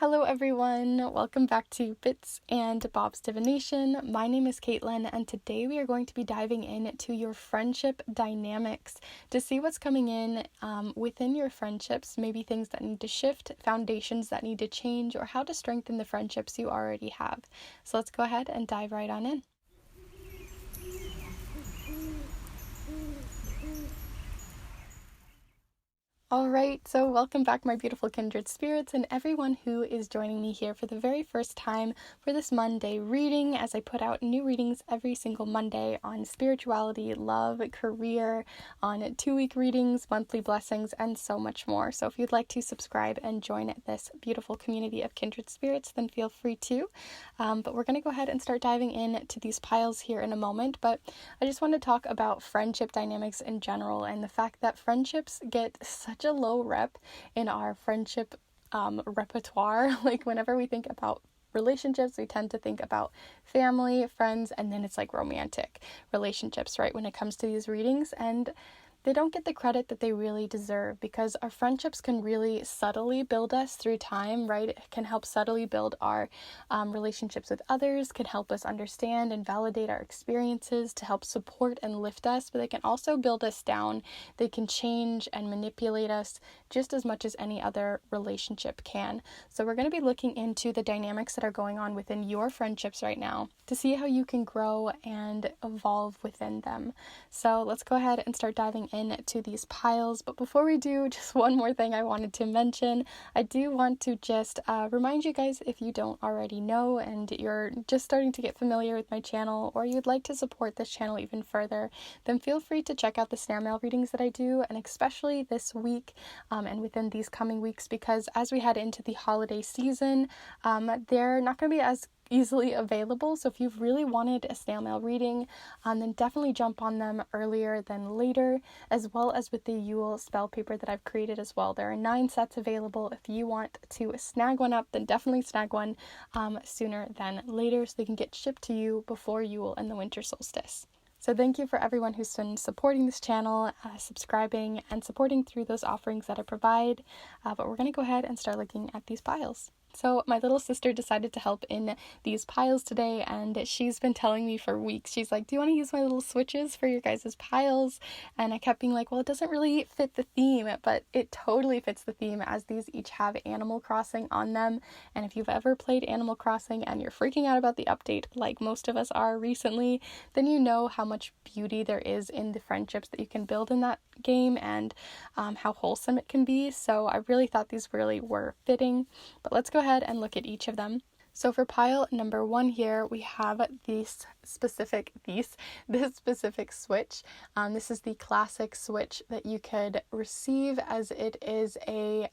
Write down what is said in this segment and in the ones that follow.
Hello everyone, welcome back to Bits and Bob's Divination. My name is Caitlin and today we are going to be diving into your friendship dynamics to see what's coming in within your friendships, maybe things that need to shift, foundations that need to change, or how to strengthen the friendships you already have. So let's go ahead and dive right on in. Alright, so welcome back my beautiful kindred spirits and everyone who is joining me here for the very first time for this Monday reading, as I put out new readings every single Monday on spirituality, love, career, on 2-week readings, monthly blessings, and so much more. So if you'd like to subscribe and join this beautiful community of kindred spirits, then feel free to. But we're going to go ahead and start diving into these piles here in a moment. But I just want to talk about friendship dynamics in general and the fact that friendships get such a low rep in our friendship repertoire. Like whenever we think about relationships, we tend to think about family, friends, and then it's like romantic relationships, right? When it comes to these readings, and they don't get the credit that they really deserve because our friendships can really subtly build us through time, right? It can help subtly build our relationships with others, can help us understand and validate our experiences, to help support and lift us, but they can also build us down. They can change and manipulate us just as much as any other relationship can. So we're going to be looking into the dynamics that are going on within your friendships right now to see how you can grow and evolve within them. So let's go ahead and start diving into these piles. But before we do, just one more thing I wanted to mention. I do want to just remind you guys, if you don't already know and you're just starting to get familiar with my channel, or you'd like to support this channel even further, then feel free to check out the snail mail readings that I do, and especially this week and within these coming weeks, because as we head into the holiday season, they're not going to be as easily available. So if you've really wanted a snail mail reading, then definitely jump on them earlier than later, as well as with the Yule spell paper that I've created as well. There are 9 sets available. If you want to snag one up, then definitely snag one sooner than later so they can get shipped to you before Yule and the winter solstice. So thank you for everyone who's been supporting this channel, subscribing, and supporting through those offerings that I provide. But we're going to go ahead and start looking at these piles. So my little sister decided to help in these piles today, and she's been telling me for weeks, she's like, do you want to use my little switches for your guys' piles? And I kept being like, well, it doesn't really fit the theme, but it totally fits the theme, as these each have Animal Crossing on them. And if you've ever played Animal Crossing and you're freaking out about the update, like most of us are recently, then you know how much beauty there is in the friendships that you can build in that game, and how wholesome it can be. So I really thought these really were fitting. But let's go ahead and look at each of them. So for pile number 1 here, we have this specific switch. This is the classic switch that you could receive, as it is a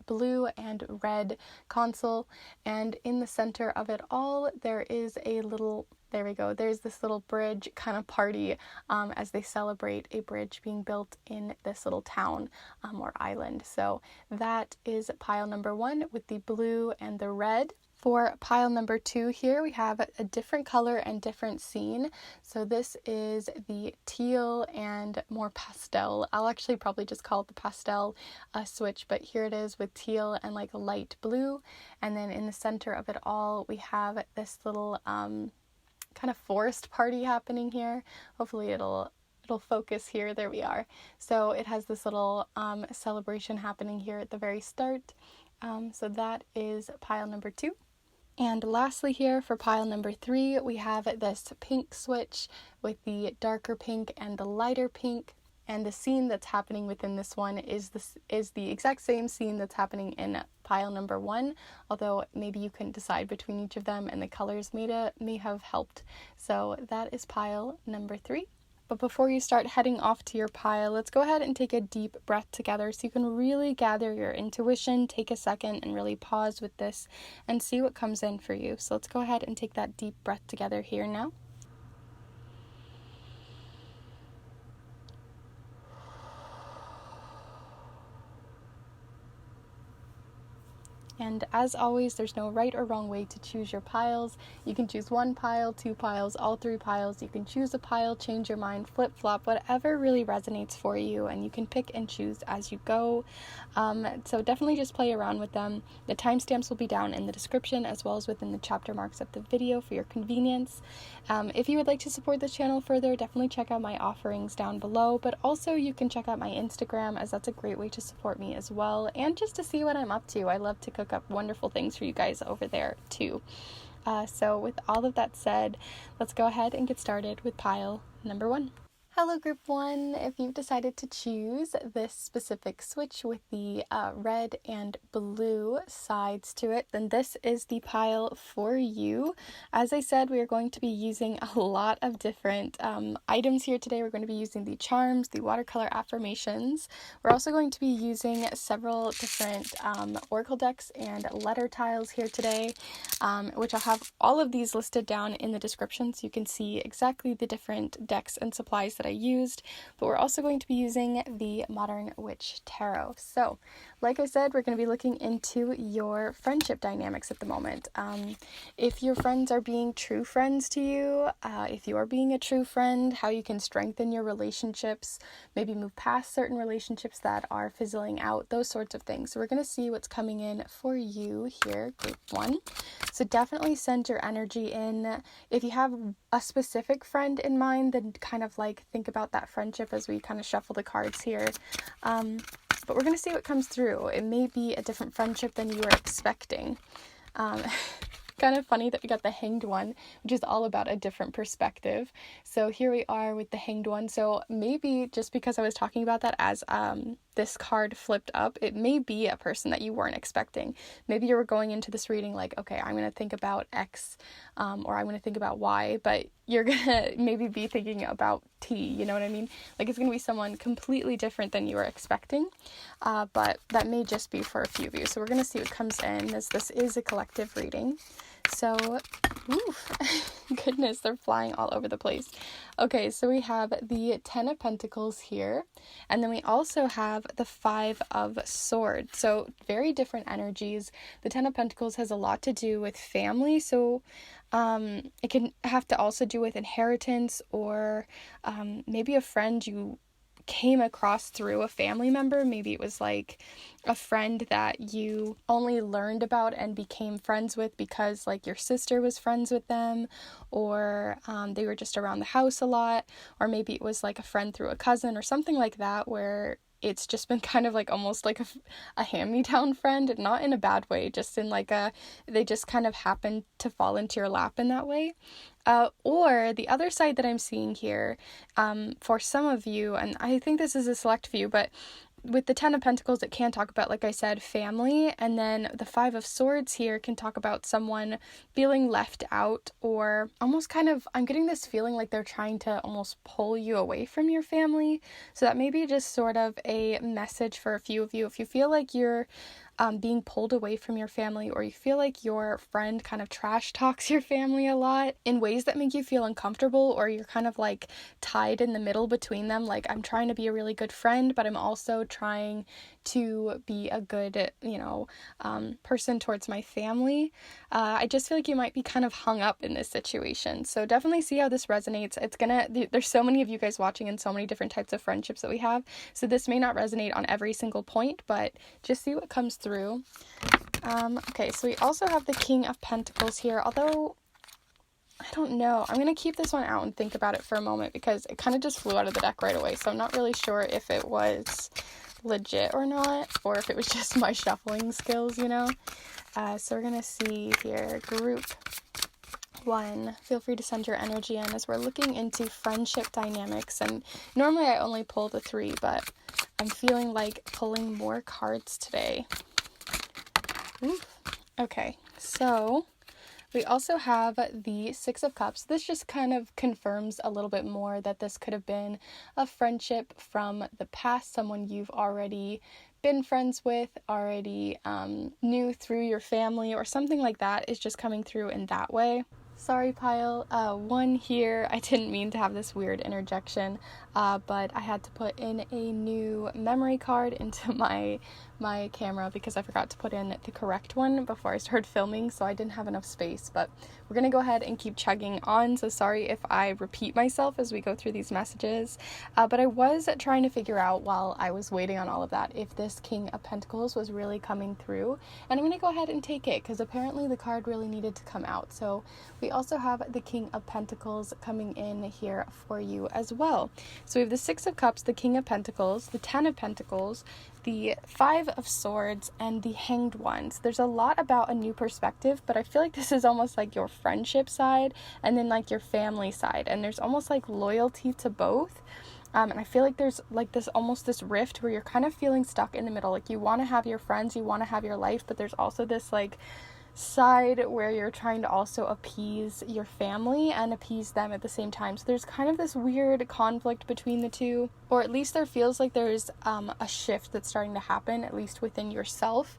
blue and red console, and in the center of it all there is a little, there we go, there's this little bridge kind of party as they celebrate a bridge being built in this little town or island. So that is pile number 1 with the blue and the red. For pile number 2 here, we have a different color and different scene. So this is the teal and more pastel. I'll actually probably just call it the pastel switch, but here it is with teal and like a light blue. And then in the center of it all, we have this little kind of forest party happening here. Hopefully it'll focus here. There we are. So it has this little celebration happening here at the very start. So that is pile number 2. And lastly here for pile number 3, we have this pink switch with the darker pink and the lighter pink. And the scene that's happening within this one is the exact same scene that's happening in pile number 1, although maybe you couldn't decide between each of them and the colors may have helped. So that is pile number 3. But before you start heading off to your pile, let's go ahead and take a deep breath together so you can really gather your intuition, take a second and really pause with this and see what comes in for you. So let's go ahead and take that deep breath together here now. And as always, there's no right or wrong way to choose your piles. You can choose one pile, two piles, all three piles. You can choose a pile, change your mind, flip-flop, whatever really resonates for you, and you can pick and choose as you go. So definitely just play around with them. The timestamps will be down in the description as well as within the chapter marks of the video for your convenience. If you would like to support this channel further, definitely check out my offerings down below, but also you can check out my Instagram, as that's a great way to support me as well, and just to see what I'm up to. I love to cook up wonderful things for you guys over there too. So with all of that said, let's go ahead and get started with pile number 1. Hello group 1, if you've decided to choose this specific switch with the red and blue sides to it, then this is the pile for you. As I said, we are going to be using a lot of different items here today. We're going to be using the charms, the watercolor affirmations. We're also going to be using several different oracle decks and letter tiles here today, which I'll have all of these listed down in the description so you can see exactly the different decks and supplies that I used, but we're also going to be using the Modern Witch Tarot. So, like I said, we're going to be looking into your friendship dynamics at the moment. If your friends are being true friends to you, if you are being a true friend, how you can strengthen your relationships, maybe move past certain relationships that are fizzling out, those sorts of things. So we're going to see what's coming in for you here, group 1. So definitely send your energy in. If you have a specific friend in mind, then kind of like think about that friendship as we kind of shuffle the cards here. But we're going to see what comes through. It may be a different friendship than you were expecting. Kind of funny that we got the Hanged One, which is all about a different perspective. So here we are with the Hanged One. So maybe just because I was talking about that as this card flipped up, it may be a person that you weren't expecting. Maybe you were going into this reading like, okay, I'm going to think about X, or I'm going to think about Y, but you're going to maybe be thinking about T, you know what I mean? Like it's going to be someone completely different than you were expecting, but that may just be for a few of you. So we're going to see what comes in, as this is a collective reading. So, goodness, they're flying all over the place. Okay, so we have the 10 of Pentacles here, and then we also have the 5 of Swords. So very different energies. The 10 of Pentacles has a lot to do with family, so it can have to also do with inheritance, or maybe a friend you came across through a family member. Maybe it was like a friend that you only learned about and became friends with because like your sister was friends with them, or they were just around the house a lot, or maybe it was like a friend through a cousin or something like that, where it's just been kind of like almost like a hand-me-down friend, not in a bad way, just in like they just kind of happened to fall into your lap in that way. Or the other side that I'm seeing here, for some of you, and I think this is a select few, but with the 10 of Pentacles, it can talk about, like I said, family, and then the 5 of Swords here can talk about someone feeling left out, or almost kind of, I'm getting this feeling like they're trying to almost pull you away from your family. So that may be just sort of a message for a few of you. If you feel like you're being pulled away from your family, or you feel like your friend kind of trash talks your family a lot in ways that make you feel uncomfortable, or you're kind of like tied in the middle between them, like I'm trying to be a really good friend, but I'm also trying to be a good, person towards my family. I just feel like you might be kind of hung up in this situation. So definitely see how this resonates. There's so many of you guys watching and so many different types of friendships that we have. So this may not resonate on every single point, but just see what comes through. Okay, so we also have the King of Pentacles here, although I don't know. I'm going to keep this one out and think about it for a moment because it kind of just flew out of the deck right away. So I'm not really sure if it was legit or not, or if it was just my shuffling skills, So we're going to see here, group 1, feel free to send your energy in as we're looking into friendship dynamics. And normally I only pull the 3, but I'm feeling like pulling more cards today. Ooh. Okay, so we also have the 6 of Cups. This just kind of confirms a little bit more that this could have been a friendship from the past, someone you've already been friends with, already knew through your family, or something like that is just coming through in that way. Sorry, pile 1 here. I didn't mean to have this weird interjection, but I had to put in a new memory card into my my camera because I forgot to put in the correct one before I started filming, so I didn't have enough space. But we're gonna go ahead and keep chugging on, so sorry if I repeat myself as we go through these messages. But I was trying to figure out while I was waiting on all of that if this King of Pentacles was really coming through, and I'm gonna go ahead and take it because apparently the card really needed to come out. So we also have the King of Pentacles coming in here for you as well. So we have the Six of Cups, the King of Pentacles, the Ten of Pentacles, the Five of Swords, and the Hanged Ones. There's a lot about a new perspective, but I feel like this is almost like your friendship side and then like your family side, and there's almost like loyalty to both. And I feel like there's like this rift where you're kind of feeling stuck in the middle. Like you want to have your friends, you want to have your life, but there's also this like side where you're trying to also appease your family and appease them at the same time. So there's kind of this weird conflict between the two, or at least there feels like there's a shift that's starting to happen, at least within yourself.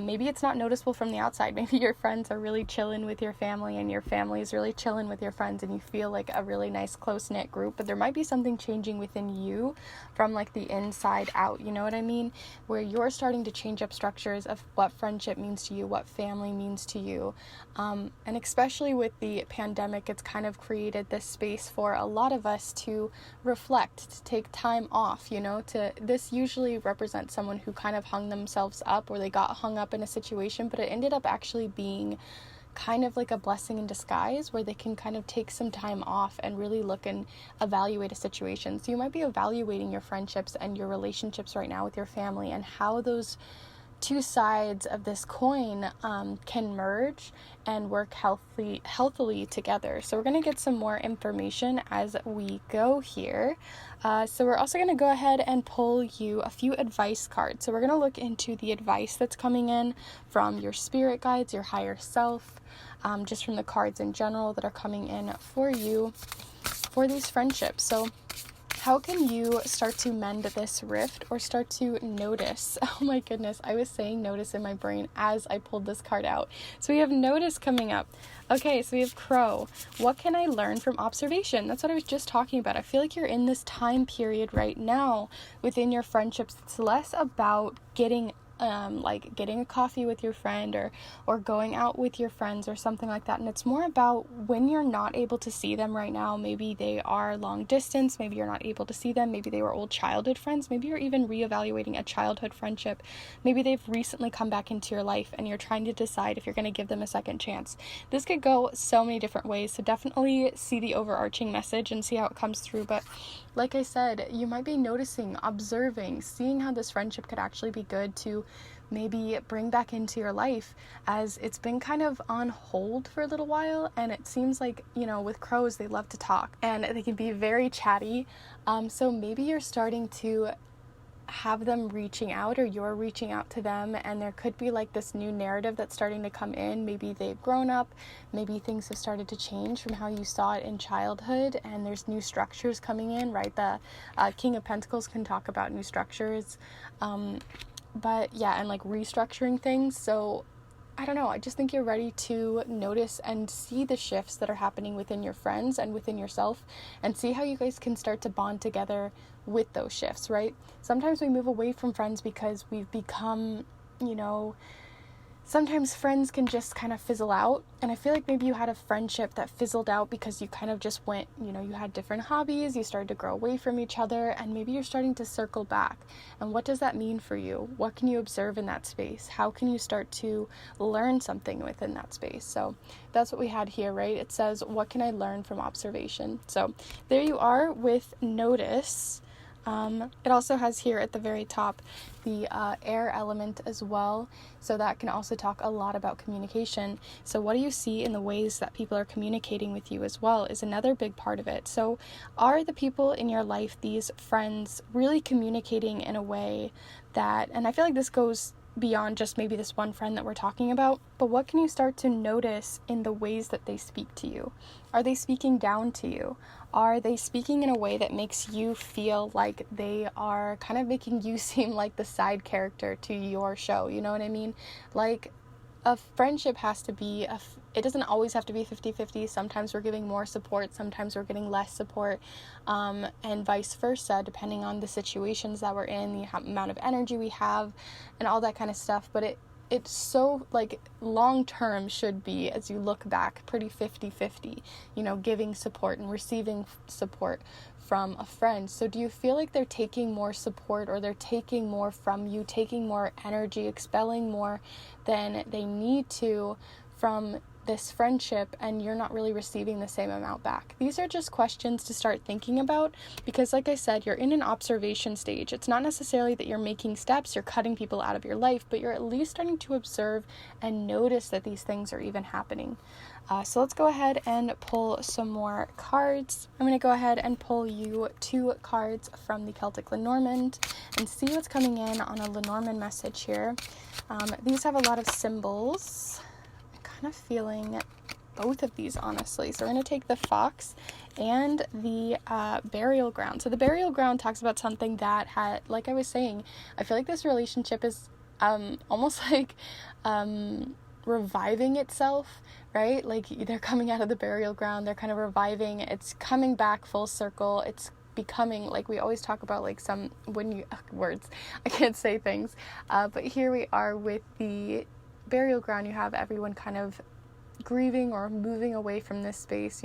Maybe it's not noticeable from the outside. Maybe your friends are really chilling with your family and your family is really chilling with your friends and you feel like a really nice close-knit group, but there might be something changing within you from like the inside out, you know what I mean? Where you're starting to change up structures of what friendship means to you, what family means to you. And especially with the pandemic, it's kind of created this space for a lot of us to reflect, to take time off, you know, this usually represents someone who kind of hung themselves up or they got hung up in a situation, but it ended up actually being kind of like a blessing in disguise where they can kind of take some time off and really look and evaluate a situation. So you might be evaluating your friendships and your relationships right now with your family and how those two sides of this coin can merge and work healthily together. So we're going to get some more information as we go here. So we're also going to go ahead and pull you a few advice cards. So we're going to look into the advice that's coming in from your spirit guides, your higher self, just from the cards in general that are coming in for you for these friendships. So how can you start to mend this rift or start to notice? Oh my goodness, I was saying notice in my brain as I pulled this card out. So we have notice coming up. Okay, so we have Crow. What can I learn from observation? That's what I was just talking about. I feel like you're in this time period right now within your friendships. It's less about getting a coffee with your friend or going out with your friends or something like that. And it's more about when you're not able to see them right now. Maybe they are long distance. Maybe you're not able to see them. Maybe they were old childhood friends. Maybe you're even reevaluating a childhood friendship. Maybe they've recently come back into your life and you're trying to decide if you're going to give them a second chance. This could go so many different ways. So definitely see the overarching message and see how it comes through. But like I said, you might be noticing, observing, seeing how this friendship could actually be good to maybe bring back into your life, as it's been kind of on hold for a little while. And it seems like, you know, with crows, they love to talk and they can be very chatty. So maybe you're starting to have them reaching out or you're reaching out to them, and there could be like this new narrative that's starting to come in. Maybe they've grown up, maybe things have started to change from how you saw it in childhood, and there's new structures coming in, right? The King of Pentacles can talk about new structures, but yeah, and like restructuring things. So I don't know, I just think you're ready to notice and see the shifts that are happening within your friends and within yourself, and see how you guys can start to bond together with those shifts, right? Sometimes we move away from friends because we've become, you know, sometimes friends can just kind of fizzle out. And I feel like maybe you had a friendship that fizzled out because you kind of just went, you know, you had different hobbies, you started to grow away from each other, and maybe you're starting to circle back. And what does that mean for you? What can you observe in that space? How can you start to learn something within that space? So that's what we had here, right? It says, what can I learn from observation? So there you are with notice. It also has here at the very top the air element as well, so that can also talk a lot about communication. So what do you see in the ways that people are communicating with you as well is another big part of it. So are the people in your life, these friends, really communicating in a way that, and I feel like this goes beyond just maybe this one friend that we're talking about, but what can you start to notice in the ways that they speak to you? Are they speaking down to you? Are they speaking in a way that makes you feel like they are kind of making you seem like the side character to your show? You know what I mean? Like a friendship has to be, it doesn't always have to be 50-50. Sometimes we're giving more support, sometimes we're getting less support, and vice versa, depending on the situations that we're in, the amount of energy we have, and all that kind of stuff. But it's so, like, long term should be, as you look back, pretty 50-50, giving support and receiving support from a friend. So do you feel like they're taking more support, or they're taking more from you, taking more energy, expelling more than they need to from this friendship, and you're not really receiving the same amount back? These are just questions to start thinking about, because like I said, you're in an observation stage. It's not necessarily that you're making steps, you're cutting people out of your life, but you're at least starting to observe and notice that these things are even happening. So let's go ahead and pull some more cards. I'm going to go ahead and pull you 2 cards from the Celtic Lenormand and see what's coming in on a Lenormand message here. These have a lot of symbols. I'm kind of feeling both of these, honestly. So we're going to take the fox and the burial ground. So the burial ground talks about something that had, like I was saying, I feel like this relationship is almost like reviving itself, right? Like they're coming out of the burial ground, they're kind of reviving, it's coming back full circle, it's becoming, like we always talk about, like some, when you, words, I can't say things, but here we are with the burial ground, you have everyone kind of grieving or moving away from this space,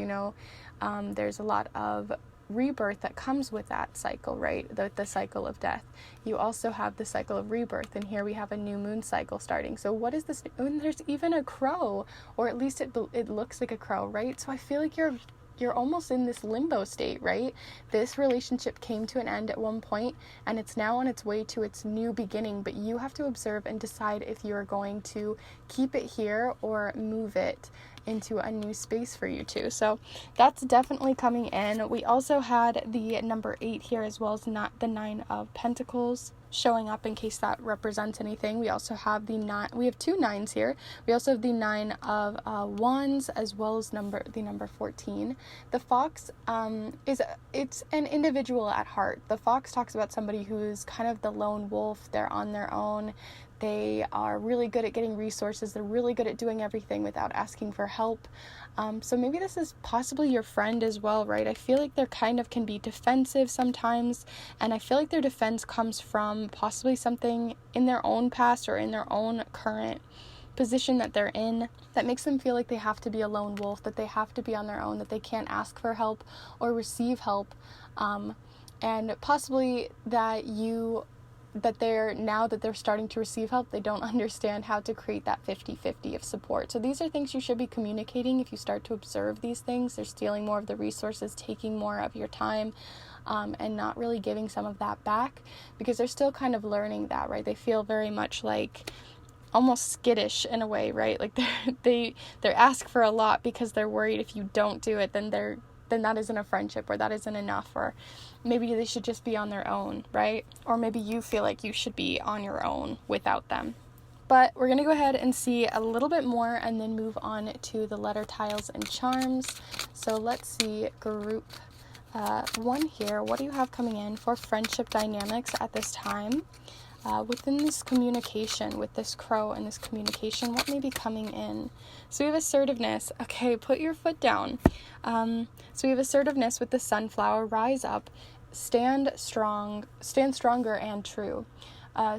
there's a lot of rebirth that comes with that cycle, right? The cycle of death. You also have the cycle of rebirth, and here we have a new moon cycle starting. So what is this? And there's even a crow, or at least it looks like a crow, right? So I feel like you're almost in this limbo state, right? This relationship came to an end at one point, and it's now on its way to its new beginning, but you have to observe and decide if you're going to keep it here or move it into a new space for you two. So that's definitely coming in. We also had the number 8 here, as well as not the 9 of Pentacles showing up, in case that represents anything. We also have the 9, we have 2 9s here. We also have the 9 of Wands, as well as the number 14. The fox it's an individual at heart. The fox talks about somebody who's kind of the lone wolf. They're on their own. They are really good at getting resources. They're really good at doing everything without asking for help. So maybe this is possibly your friend as well, right? I feel like they're kind of can be defensive sometimes, and I feel like their defense comes from possibly something in their own past or in their own current position that they're in that makes them feel like they have to be a lone wolf, that they have to be on their own, that they can't ask for help or receive help, and possibly that they're starting to receive help, they don't understand how to create that 50-50 of support. So these are things you should be communicating. If you start to observe these things, they're stealing more of the resources, taking more of your time, and not really giving some of that back, because they're still kind of learning that, right? They feel very much like almost skittish in a way, right? Like they're ask for a lot because they're worried if you don't do it, then that isn't a friendship, or that isn't enough, or maybe they should just be on their own, right? Or maybe you feel like you should be on your own without them. But we're going to go ahead and see a little bit more and then move on to the letter tiles and charms. So let's see group 1 here. What do you have coming in for friendship dynamics at this time? Within this communication, with this crow and this communication, what may be coming in? So we have assertiveness. Okay, put your foot down. So we have assertiveness with the sunflower. Rise up, stand stronger and true.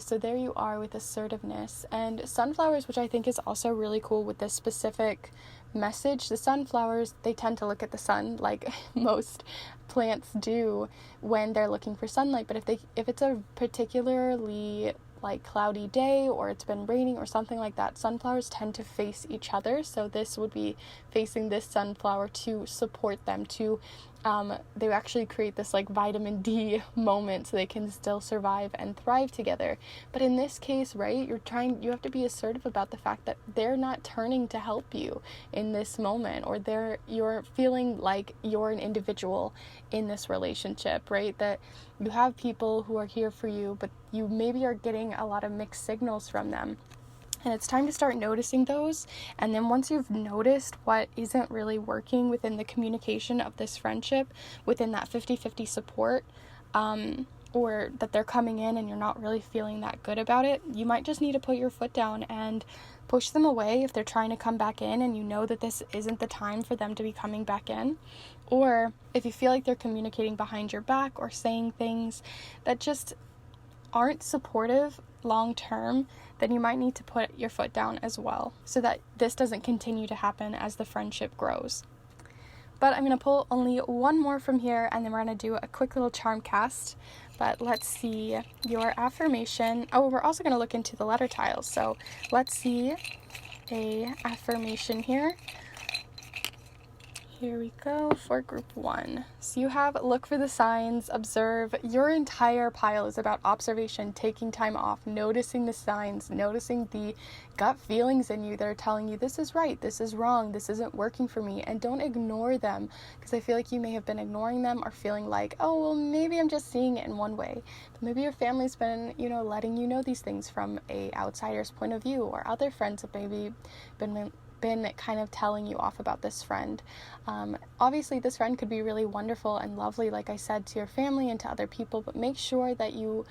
So there you are with assertiveness. And sunflowers, which I think is also really cool with this specific message. The sunflowers, they tend to look at the sun like most plants do when they're looking for sunlight. But if it's a particularly like cloudy day, or it's been raining or something like that, sunflowers tend to face each other. So this would be facing this sunflower to support them, to they actually create this like vitamin D moment so they can still survive and thrive together. But in this case, right, you have to be assertive about the fact that they're not turning to help you in this moment, or you're feeling like you're an individual in this relationship, right? That you have people who are here for you, but you maybe are getting a lot of mixed signals from them. And it's time to start noticing those. And then once you've noticed what isn't really working within the communication of this friendship, within that 50-50 support, or that they're coming in and you're not really feeling that good about it, you might just need to put your foot down and push them away if they're trying to come back in and you know that this isn't the time for them to be coming back in. Or if you feel like they're communicating behind your back or saying things that just aren't supportive long term, then you might need to put your foot down as well so that this doesn't continue to happen as the friendship grows. But I'm going to pull only one more from here, and then we're going to do a quick little charm cast. But let's see your affirmation. Oh, we're also going to look into the letter tiles. So let's see a affirmation here. Here we go for group 1. So you have look for the signs, observe. Your entire pile is about observation, taking time off, noticing the signs, noticing the gut feelings in you that are telling you this is right, this is wrong, this isn't working for me, and don't ignore them, because I feel like you may have been ignoring them or feeling like, oh, well, maybe I'm just seeing it in one way. But maybe your family's been, letting you know these things from a outsider's point of view, or other friends have maybe been kind of telling you off about this friend. Obviously, this friend could be really wonderful and lovely, like I said, to your family and to other people, but make sure that you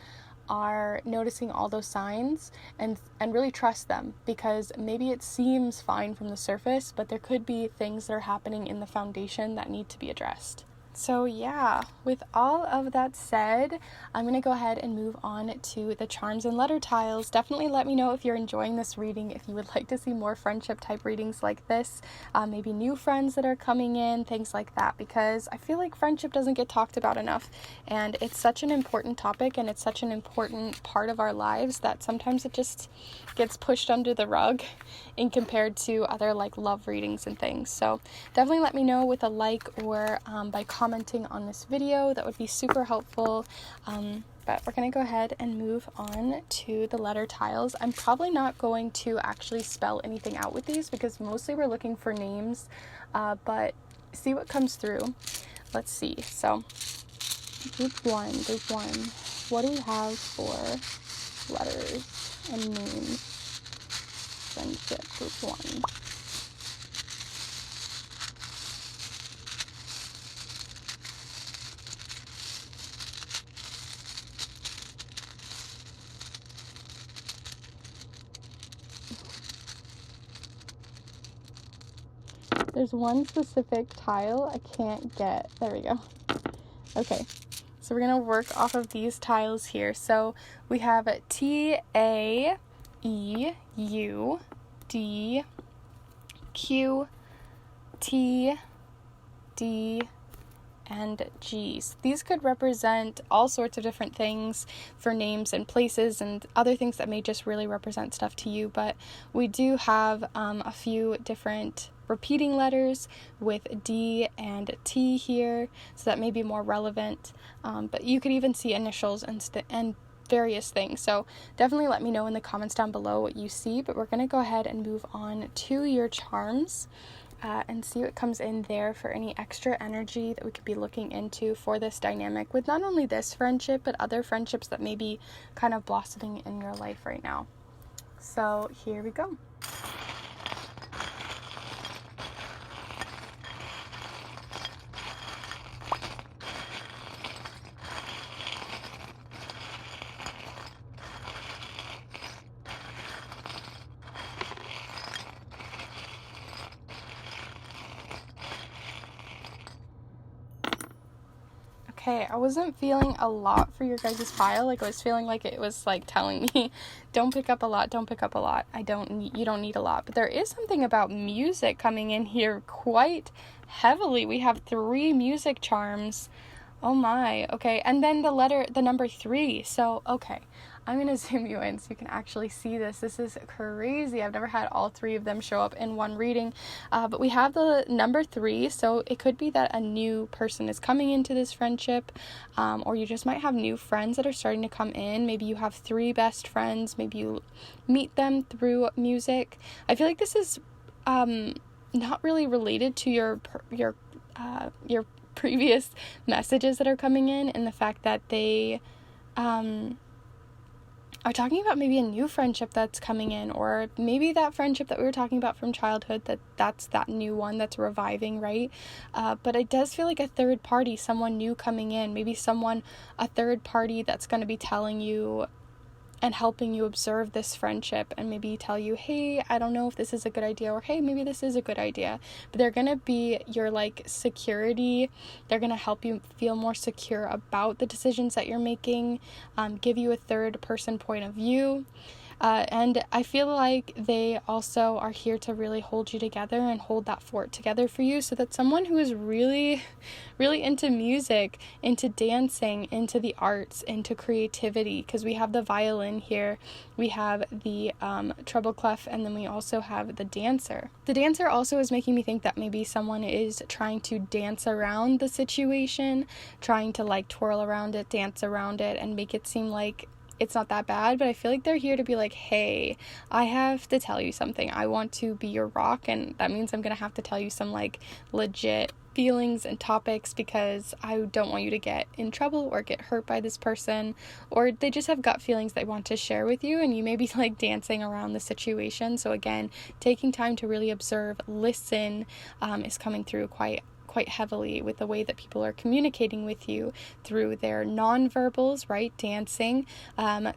are noticing all those signs and really trust them, because maybe it seems fine from the surface, but there could be things that are happening in the foundation that need to be addressed. So yeah, with all of that said, I'm going to go ahead and move on to the charms and letter tiles. Definitely let me know if you're enjoying this reading, if you would like to see more friendship type readings like this, maybe new friends that are coming in, things like that, because I feel like friendship doesn't get talked about enough, and it's such an important topic, and it's such an important part of our lives that sometimes it just gets pushed under the rug in compared to other like love readings and things. So definitely let me know with a like or by commenting on this video. That would be super helpful. But we're going to go ahead and move on to the letter tiles. I'm probably not going to actually spell anything out with these because mostly we're looking for names, but see what comes through. Let's see. So group one, what do we have for letters and names? Friendship, group 1. There's one specific tile I can't get. There we go. Okay, so we're going to work off of these tiles here. So we have T-A-E-U-D-Q-T-D, and G's. These could represent all sorts of different things for names and places and other things that may just really represent stuff to you, but we do have a few different repeating letters with D and T here, so that may be more relevant, but you could even see initials and various things. So definitely let me know in the comments down below what you see, but we're going to go ahead and move on to your charms and see what comes in there for any extra energy that we could be looking into for this dynamic with not only this friendship, but other friendships that may be kind of blossoming in your life right now. So here we go. Okay, I wasn't feeling a lot for your guys' pile. Like, I was feeling like it was like telling me, don't pick up a lot, don't pick up a lot. You don't need a lot. But there is something about music coming in here quite heavily. We have 3 music charms. Oh my, okay. And then the number 3. So, okay, I'm going to zoom you in so you can actually see this. This is crazy. I've never had all 3 of them show up in one reading. But we have the number 3, so it could be that a new person is coming into this friendship, or you just might have new friends that are starting to come in. Maybe you have 3 best friends. Maybe you meet them through music. I feel like this is not really related to your previous messages that are coming in the fact that they are talking about maybe a new friendship that's coming in, or maybe that friendship that we were talking about from childhood, that's that new one that's reviving, right? But it does feel like a third party, someone new coming in, maybe a third party that's going to be telling you and helping you observe this friendship and maybe tell you, hey, I don't know if this is a good idea, or hey, maybe this is a good idea. But they're going to be your like security. They're going to help you feel more secure about the decisions that you're making, give you a third person point of view. And I feel like they also are here to really hold you together and hold that fort together for you, so that someone who is really, really into music, into dancing, into the arts, into creativity, because we have the violin here, we have the treble clef, and then we also have the dancer. The dancer also is making me think that maybe someone is trying to dance around the situation, trying to like twirl around it, dance around it, and make it seem like it's not that bad. But I feel like they're here to be like, hey, I have to tell you something. I want to be your rock, and that means I'm gonna have to tell you some like legit feelings and topics, because I don't want you to get in trouble or get hurt by this person, or they just have gut feelings they want to share with you, and you may be like dancing around the situation. So again, taking time to really observe, listen, is coming through quite heavily with the way that people are communicating with you through their nonverbals, right? Dancing,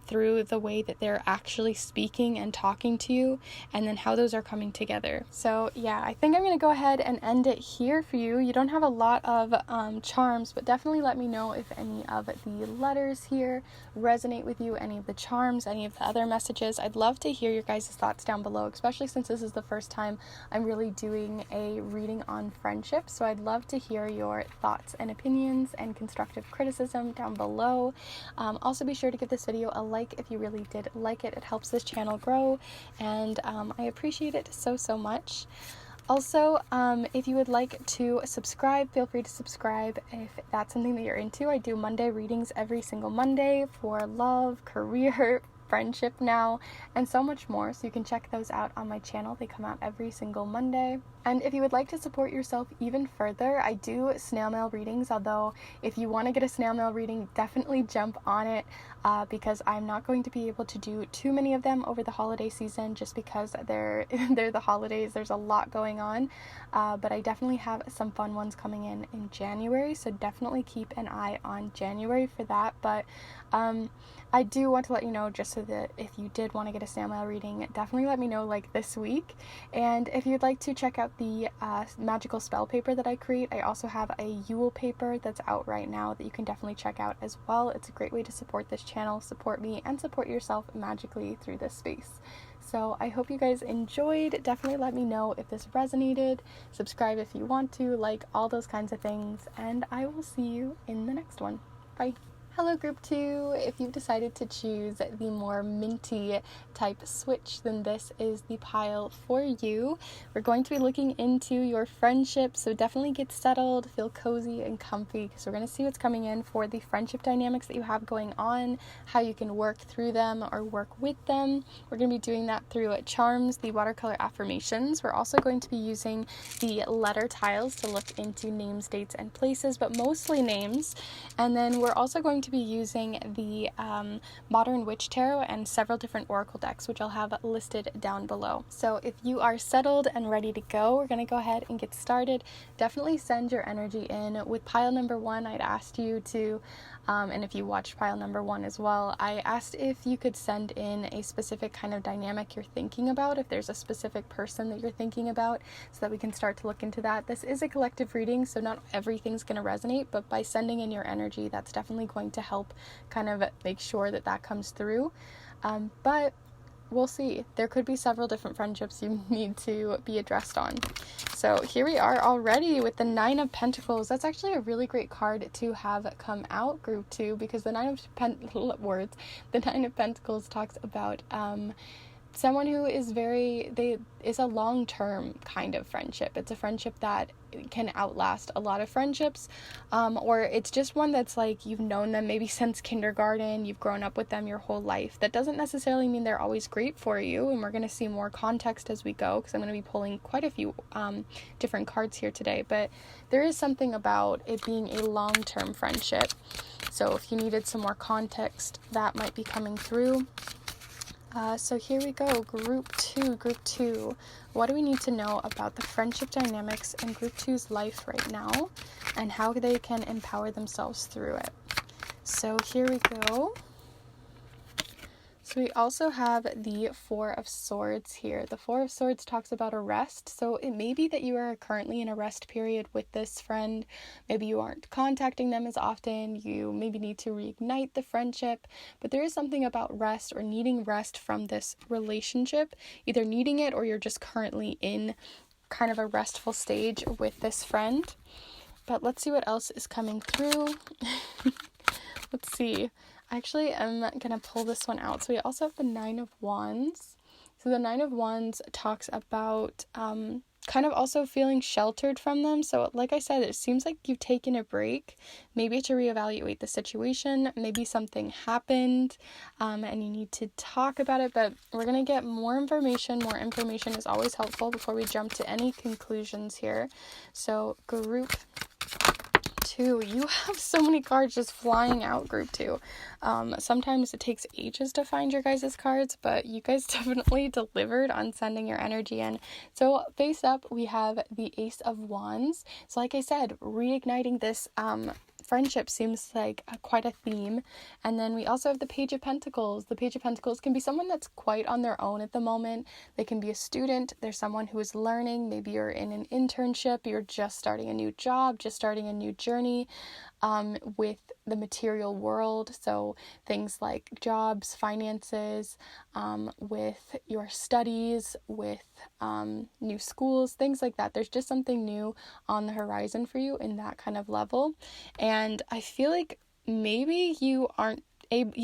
through the way that they're actually speaking and talking to you, and then how those are coming together. So yeah, I think I'm going to go ahead and end it here for you. You don't have a lot of charms, but definitely let me know if any of the letters here resonate with you, any of the charms, any of the other messages. I'd love to hear your guys' thoughts down below, especially since this is the first time I'm really doing a reading on friendship. So I'd love to hear your thoughts and opinions and constructive criticism down below. Also be sure to give this video a like if you really did like it. It helps this channel grow, and I appreciate it so much. Also, if you would like to subscribe, feel free to subscribe if that's something that you're into. I do Monday readings every single Monday for love, career, friendship now, and so much more, so you can check those out on my channel. They come out every single Monday. And if you would like to support yourself even further, I do snail mail readings, although if you want to get a snail mail reading, definitely jump on it, because I'm not going to be able to do too many of them over the holiday season, just because they're the holidays. There's a lot going on, but I definitely have some fun ones coming in January, so definitely keep an eye on January for that. But I do want to let you know, just so that if you did want to get a snail mail reading, definitely let me know like this week. And if you'd like to check out the magical spell paper that I create, I also have a Yule paper that's out right now that you can definitely check out as well. It's a great way to support this channel, support me, and support yourself magically through this space. So I hope you guys enjoyed. Definitely let me know if this resonated. Subscribe if you want to, like all those kinds of things, and I will see you in the next one. Bye. Hello group 2, if you've decided to choose the more minty type switch, then this is the pile for you. We're going to be looking into your friendship, so definitely get settled, feel cozy and comfy, because we're going to see what's coming in for the friendship dynamics that you have going on, how you can work through them or work with them. We're going to be doing that through charms, the watercolor affirmations. We're also going to be using the letter tiles to look into names, dates, and places, but mostly names. And then we're also going to be using the Modern Witch Tarot and several different oracle decks, which I'll have listed down below. So if you are settled and ready to go, we're going to go ahead and get started. Definitely send your energy in. With pile number 1, I'd asked you to, and if you watched pile number 1 as well, I asked if you could send in a specific kind of dynamic you're thinking about, if there's a specific person that you're thinking about, so that we can start to look into that. This is a collective reading, so not everything's going to resonate, but by sending in your energy, that's definitely going to help kind of make sure that that comes through. But we'll see. There could be several different friendships you need to be addressed on. So here we are already with the 9 of Pentacles. That's actually a really great card to have come out, group 2, because the 9 of Pentacles talks about someone who is is a long-term kind of friendship. It's a friendship that can outlast a lot of friendships, or it's just one that's like you've known them maybe since kindergarten, you've grown up with them your whole life. That doesn't necessarily mean they're always great for you, and we're going to see more context as we go, because I'm going to be pulling quite a few different cards here today. But there is something about it being a long-term friendship, so if you needed some more context, that might be coming through. So here we go, group 2. What do we need to know about the friendship dynamics in group 2's life right now, and how they can empower themselves through it? So here we go. So we also have the Four of Swords here. The Four of Swords talks about a rest. So it may be that you are currently in a rest period with this friend. Maybe you aren't contacting them as often. You maybe need to reignite the friendship. But there is something about rest or needing rest from this relationship. Either needing it or you're just currently in kind of a restful stage with this friend. But let's see what else is coming through. Let's see. Actually, I'm going to pull this one out. So we also have the Nine of Wands. So the Nine of Wands talks about kind of also feeling sheltered from them. So like I said, it seems like you've taken a break, maybe to reevaluate the situation. Maybe something happened and you need to talk about it. But we're going to get more information. More information is always helpful before we jump to any conclusions here. So group 2, you have so many cards just flying out, group 2. Sometimes it takes ages to find your guys' cards, but you guys definitely delivered on sending your energy in. So face up, we have the Ace of Wands. So like I said, reigniting this friendship seems like quite a theme. And then we also have the Page of Pentacles. The Page of Pentacles can be someone that's quite on their own at the moment. They can be a student. There's someone who is learning. Maybe you're in an internship. You're just starting a new job, just starting a new journey with the material world. So things like jobs, finances, with your studies, with new schools, things like that. There's just something new on the horizon for you in that kind of level. And I feel like maybe you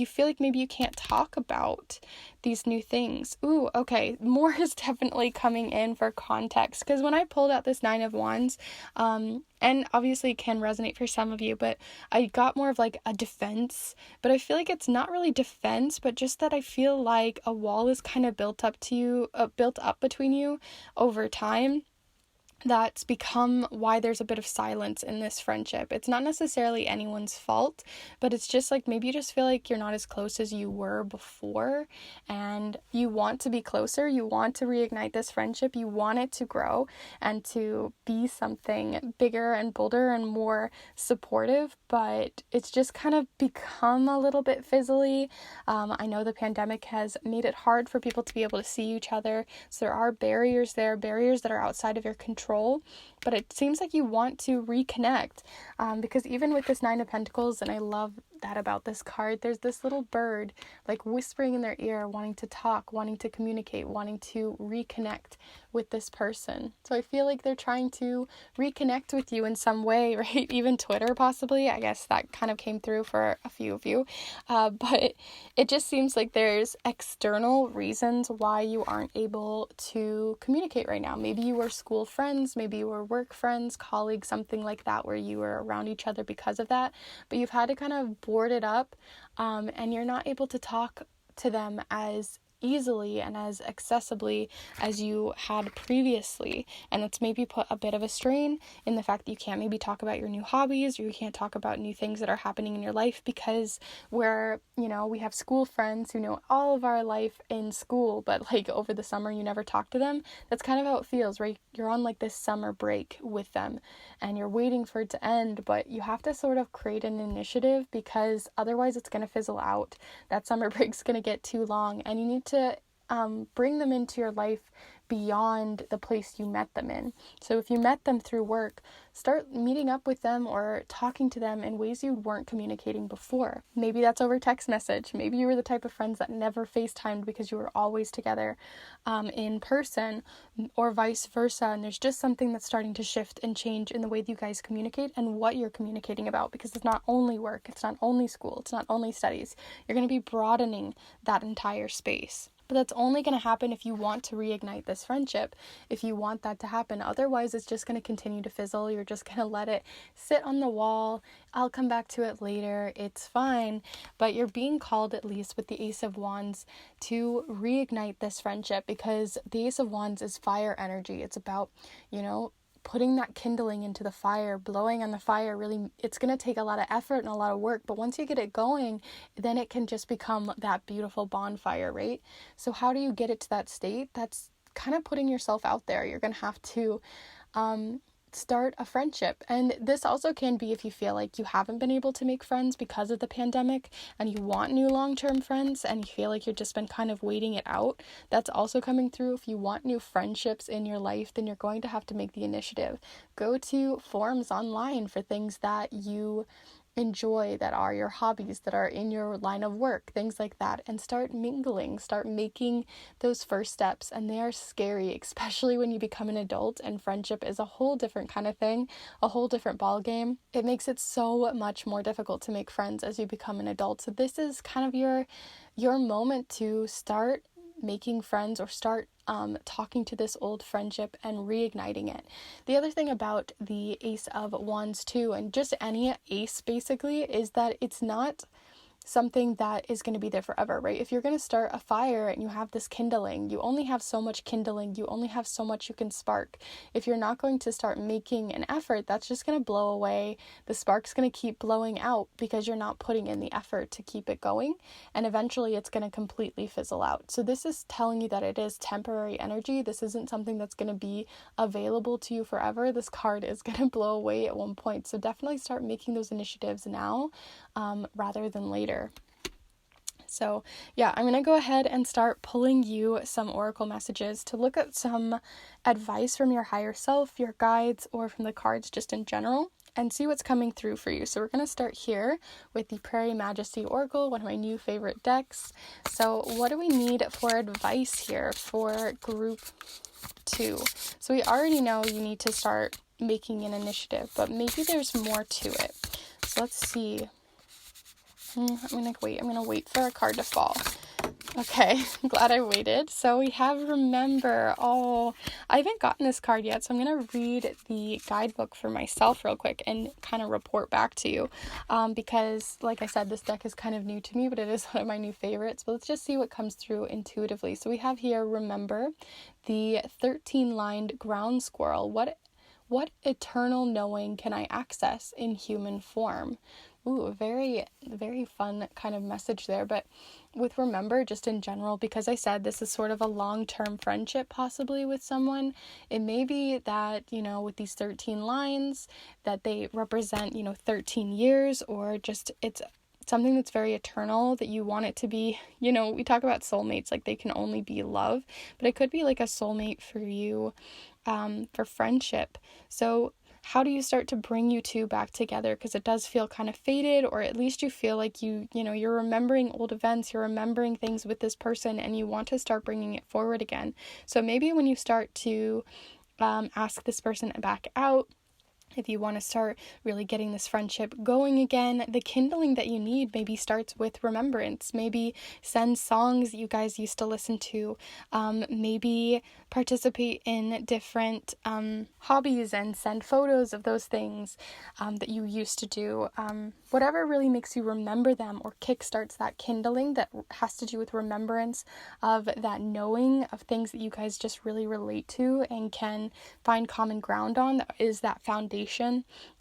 feel like maybe you can't talk about these new things. Ooh, okay. More is definitely coming in for context, because when I pulled out this Nine of Wands, and obviously it can resonate for some of you, but I got more of like a defense, but I feel like it's not really defense, but just that I feel like a wall is kind of built up between you over time. That's become why there's a bit of silence in this friendship. It's not necessarily anyone's fault, but it's just like maybe you just feel like you're not as close as you were before, and you want to be closer. You want to reignite this friendship. You want it to grow and to be something bigger and bolder and more supportive, but it's just kind of become a little bit fizzly. I know the pandemic has made it hard for people to be able to see each other, so there are barriers that are outside of your control. But it seems like you want to reconnect, because even with this Nine of Pentacles, and I love that about this card, there's this little bird like whispering in their ear, wanting to talk, wanting to communicate, wanting to reconnect with this person. So I feel like they're trying to reconnect with you in some way, right? Even Twitter possibly. I guess that kind of came through for a few of you, but it just seems like there's external reasons why you aren't able to communicate right now. Maybe you were school friends, maybe you were work friends, colleagues, something like that, where you were around each other because of that, but you've had to kind of board it up, and you're not able to talk to them as easily and as accessibly as you had previously, and it's maybe put a bit of a strain in the fact that you can't maybe talk about your new hobbies, or you can't talk about new things that are happening in your life, because we have school friends who know all of our life in school, but like over the summer you never talk to them. That's kind of how it feels, right? You're on like this summer break with them and you're waiting for it to end, but you have to sort of create an initiative, because otherwise it's going to fizzle out. That summer break's going to get too long, and you need to bring them into your life beyond the place you met them in. So if you met them through work, start meeting up with them or talking to them in ways you weren't communicating before. Maybe that's over text message. Maybe you were the type of friends that never FaceTimed because you were always together in person, or vice versa. And there's just something that's starting to shift and change in the way that you guys communicate and what you're communicating about, because it's not only work, it's not only school, it's not only studies. You're going to be broadening that entire space. But that's only going to happen if you want to reignite this friendship, if you want that to happen. Otherwise, it's just going to continue to fizzle. You're just going to let it sit on the wall. I'll come back to it later. It's fine. But you're being called, at least with the Ace of Wands, to reignite this friendship, because the Ace of Wands is fire energy. It's about, putting that kindling into the fire, blowing on the fire. Really, it's going to take a lot of effort and a lot of work, but once you get it going, then it can just become that beautiful bonfire, right? So how do you get it to that state? That's kind of putting yourself out there. You're going to have to start a friendship. And this also can be if you feel like you haven't been able to make friends because of the pandemic and you want new long-term friends and you feel like you've just been kind of waiting it out. That's also coming through. If you want new friendships in your life, then you're going to have to make the initiative. Go to forums online for things that you enjoy, that are your hobbies, that are in your line of work, things like that, and start mingling, start making those first steps. And they are scary, especially when you become an adult and friendship is a whole different kind of thing, a whole different ball game. It makes it so much more difficult to make friends as you become an adult. So this is kind of your moment to start making friends or start talking to this old friendship and reigniting it. The other thing about the Ace of Wands too, and just any ace basically, is that it's not something that is going to be there forever, right? If you're going to start a fire and you have this kindling, you only have so much kindling, you only have so much you can spark. If you're not going to start making an effort, that's just going to blow away. The spark's going to keep blowing out because you're not putting in the effort to keep it going, and eventually it's going to completely fizzle out. So this is telling you that it is temporary energy. This isn't something that's going to be available to you forever. This card is going to blow away at one point. So definitely start making those initiatives now rather than later. So yeah, I'm going to go ahead and start pulling you some oracle messages to look at some advice from your higher self, your guides, or from the cards just in general, and see what's coming through for you. So we're going to start here with the Prairie Majesty Oracle, one of my new favorite decks. So what do we need for advice here for group 2? So we already know you need to start making an initiative, but maybe there's more to it. So let's see. I'm going to wait for a card to fall. Okay, I'm glad I waited. So we have Remember. Oh, I haven't gotten this card yet, so I'm going to read the guidebook for myself real quick and kind of report back to you. Because, like I said, this deck is kind of new to me, but it is one of my new favorites. But let's just see what comes through intuitively. So we have here Remember, the 13-lined ground squirrel. What eternal knowing can I access in human form? Ooh, a very, very fun kind of message there. But with Remember, just in general, because I said this is sort of a long-term friendship possibly with someone, it may be that, with these 13 lines, that they represent, 13 years, or just it's something that's very eternal, that you want it to be, we talk about soulmates, like they can only be love, but it could be like a soulmate for you, for friendship. So how do you start to bring you two back together? Because it does feel kind of faded, or at least you feel like you're remembering old events, you're remembering things with this person, and you want to start bringing it forward again. So maybe when you start to ask this person back out, if you want to start really getting this friendship going again, the kindling that you need maybe starts with remembrance. Maybe send songs that you guys used to listen to. Maybe participate in different hobbies and send photos of those things that you used to do. Whatever really makes you remember them or kickstarts that kindling that has to do with remembrance of that knowing of things that you guys just really relate to and can find common ground on, that is that foundation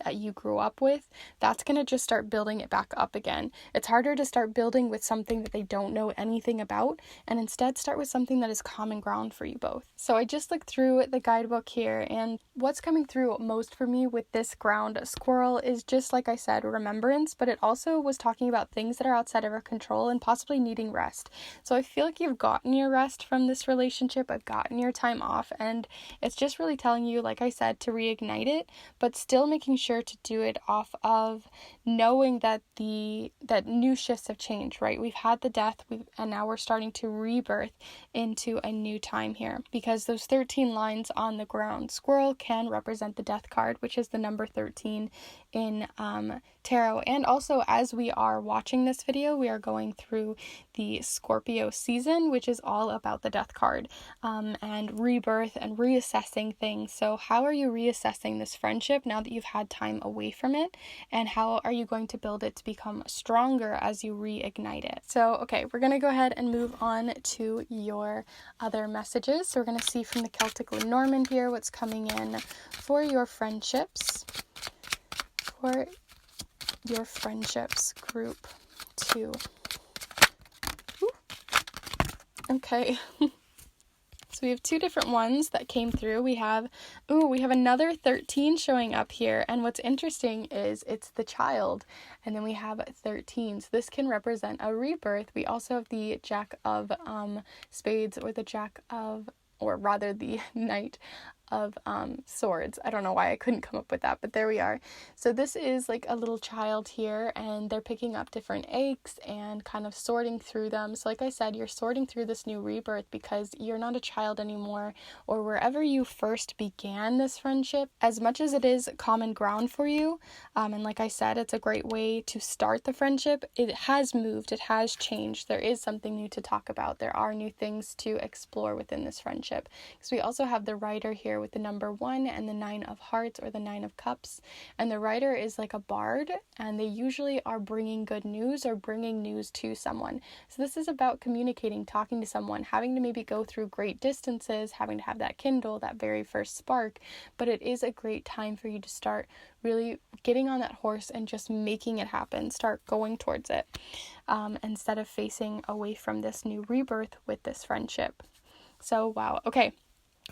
that you grew up with. That's going to just start building it back up again. It's harder to start building with something that they don't know anything about, and instead start with something that is common ground for you both. So I just looked through the guidebook here, and what's coming through most for me with this ground squirrel is just, like I said, remembrance, but it also was talking about things that are outside of our control and possibly needing rest. So I feel like you've gotten your rest from this relationship, I've gotten your time off, and it's just really telling you, like I said, to reignite it, but still making sure to do it off of knowing that that new shifts have changed, right? We've had the death, and now we're starting to rebirth into a new time here, because those 13 lines on the ground squirrel can represent the death card, which is the number 13 in tarot. And also, as we are watching this video, we are going through the Scorpio season, which is all about the death card, and rebirth and reassessing things. So how are you reassessing this friendship now that you've had time away from it, and how are you going to build it to become stronger as you reignite it? So okay, we're going to go ahead and move on to your other messages. So we're going to see from the Celtic Lenormand here what's coming in for your friendships, for your friendships group 2. Ooh. Okay. So we have 2 different ones that came through. We have another 13 showing up here. And what's interesting is it's the child. And then we have 13. So this can represent a rebirth. We also have the Jack of Spades, or the Knight of Swords. I don't know why I couldn't come up with that, but there we are. So this is like a little child here, and they're picking up different eggs and kind of sorting through them. So like I said, you're sorting through this new rebirth because you're not a child anymore, or wherever you first began this friendship, as much as it is common ground for you, and like I said, it's a great way to start the friendship. It has moved, it has changed. There is something new to talk about. There are new things to explore within this friendship. Because we also have the Rider here with the number 1 and the 9 of Hearts, or the 9 of Cups. And the Rider is like a bard, and they usually are bringing good news or bringing news to someone. So this is about communicating, talking to someone, having to maybe go through great distances, having to have that kindle, that very first spark. But it is a great time for you to start really getting on that horse and just making it happen. Start going towards it, instead of facing away from this new rebirth with this friendship. So, wow. Okay.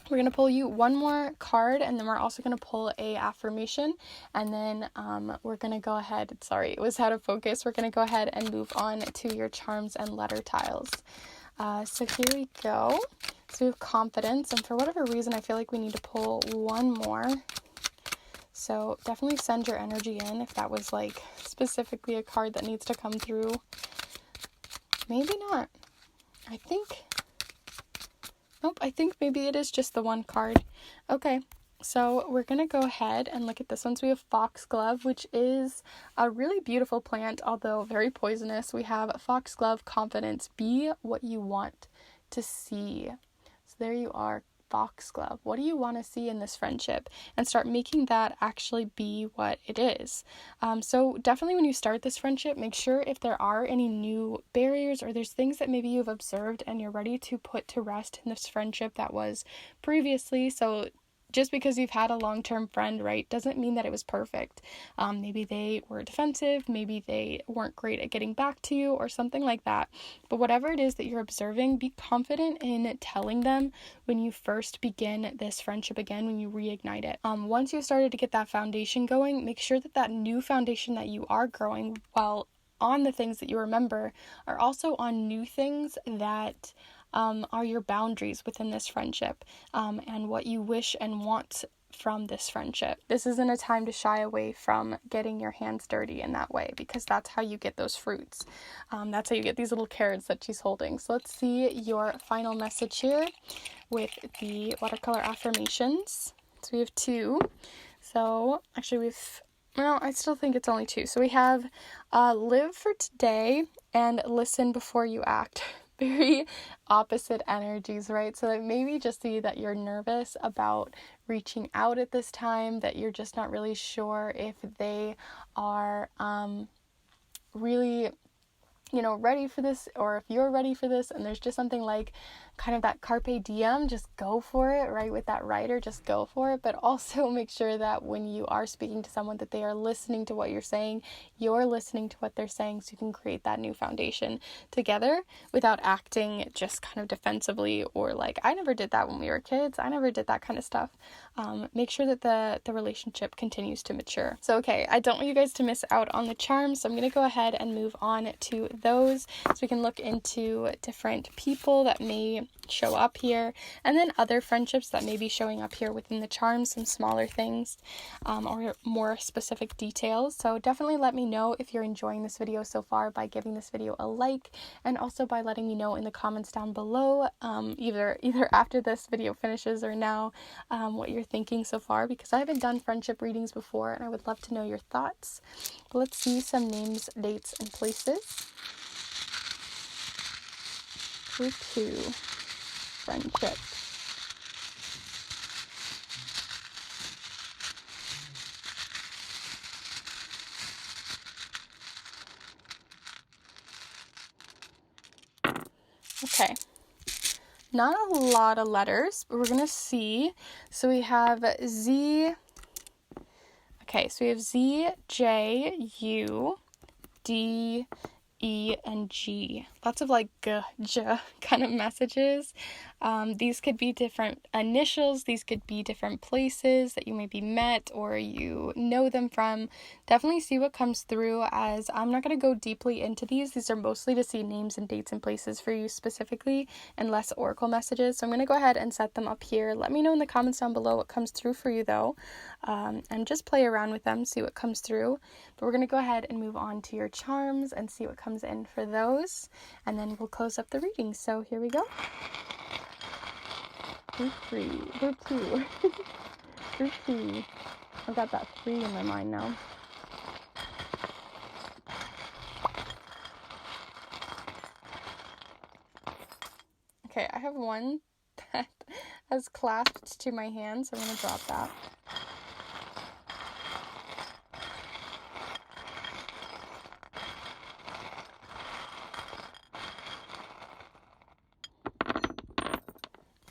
We're going to pull you one more card, and then we're also going to pull a affirmation, and then we're going to go ahead. Sorry, it was out of focus. We're going to go ahead and move on to your charms and letter tiles. So here we go. So we have confidence, and for whatever reason, I feel like we need to pull one more. So definitely send your energy in if that was like specifically a card that needs to come through. Maybe not. I think maybe it is just the one card. Okay, so we're going to go ahead and look at this one. So we have foxglove, which is a really beautiful plant, although very poisonous. We have foxglove, confidence, be what you want to see. So there you are, foxglove. What do you want to see in this friendship? And start making that actually be what it is. So definitely when you start this friendship, make sure if there are any new barriers, or there's things that maybe you've observed and you're ready to put to rest in this friendship that was previously. So just because you've had a long-term friend, right, doesn't mean that it was perfect. Maybe they were defensive, maybe they weren't great at getting back to you, or something like that. But whatever it is that you're observing, be confident in telling them when you first begin this friendship again, when you reignite it. Once you've started to get that foundation going, make sure that that new foundation that you are growing, while on the things that you remember, are also on new things that are your boundaries within this friendship, and what you wish and want from this friendship. This isn't a time to shy away from getting your hands dirty in that way, because that's how you get those fruits. That's how you get these little carrots that she's holding. So let's see your final message here with the watercolor affirmations. So we have 2. So actually I still think it's only 2. So we have live for today and listen before you act. Very opposite energies, right? So that maybe just see that you're nervous about reaching out at this time, that you're just not really sure if they are really, ready for this, or if you're ready for this, and there's just something like kind of that carpe diem, just go for it, right? With that Rider, just go for it. But also make sure that when you are speaking to someone, that they are listening to what you're saying, you're listening to what they're saying, so you can create that new foundation together without acting just kind of defensively, or like, I never did that when we were kids, I never did that kind of stuff. Make sure that the relationship continues to mature. So okay, I don't want you guys to miss out on the charms, so I'm going to go ahead and move on to those, so we can look into different people that may show up here, and then other friendships that may be showing up here within the charms, some smaller things, or more specific details. So definitely let me know if you're enjoying this video so far by giving this video a like, and also by letting me know in the comments down below, either after this video finishes or now, what you're thinking so far, because I haven't done friendship readings before, and I would love to know your thoughts. But let's see some names, dates, and places. Group 2. Friendship. Okay. Not a lot of letters, but we're going to see. So we have Z. Okay, so we have Z, J, U, D, E, and G. Lots of like G, J kind of messages. These could be different initials, these could be different places that you maybe met or you know them from. Definitely see what comes through, as I'm not going to go deeply into these. These are mostly to see names and dates and places for you specifically, and less oracle messages. So I'm going to go ahead and set them up here. Let me know in the comments down below what comes through for you though, and just play around with them, see what comes through. But we're going to go ahead and move on to your charms and see what comes in for those, and then we'll close up the reading. So here we go. Group 3, Group 2, Group 2. I've got that 3 in my mind now. Okay, I have one that has clasped to my hand, so I'm going to drop that.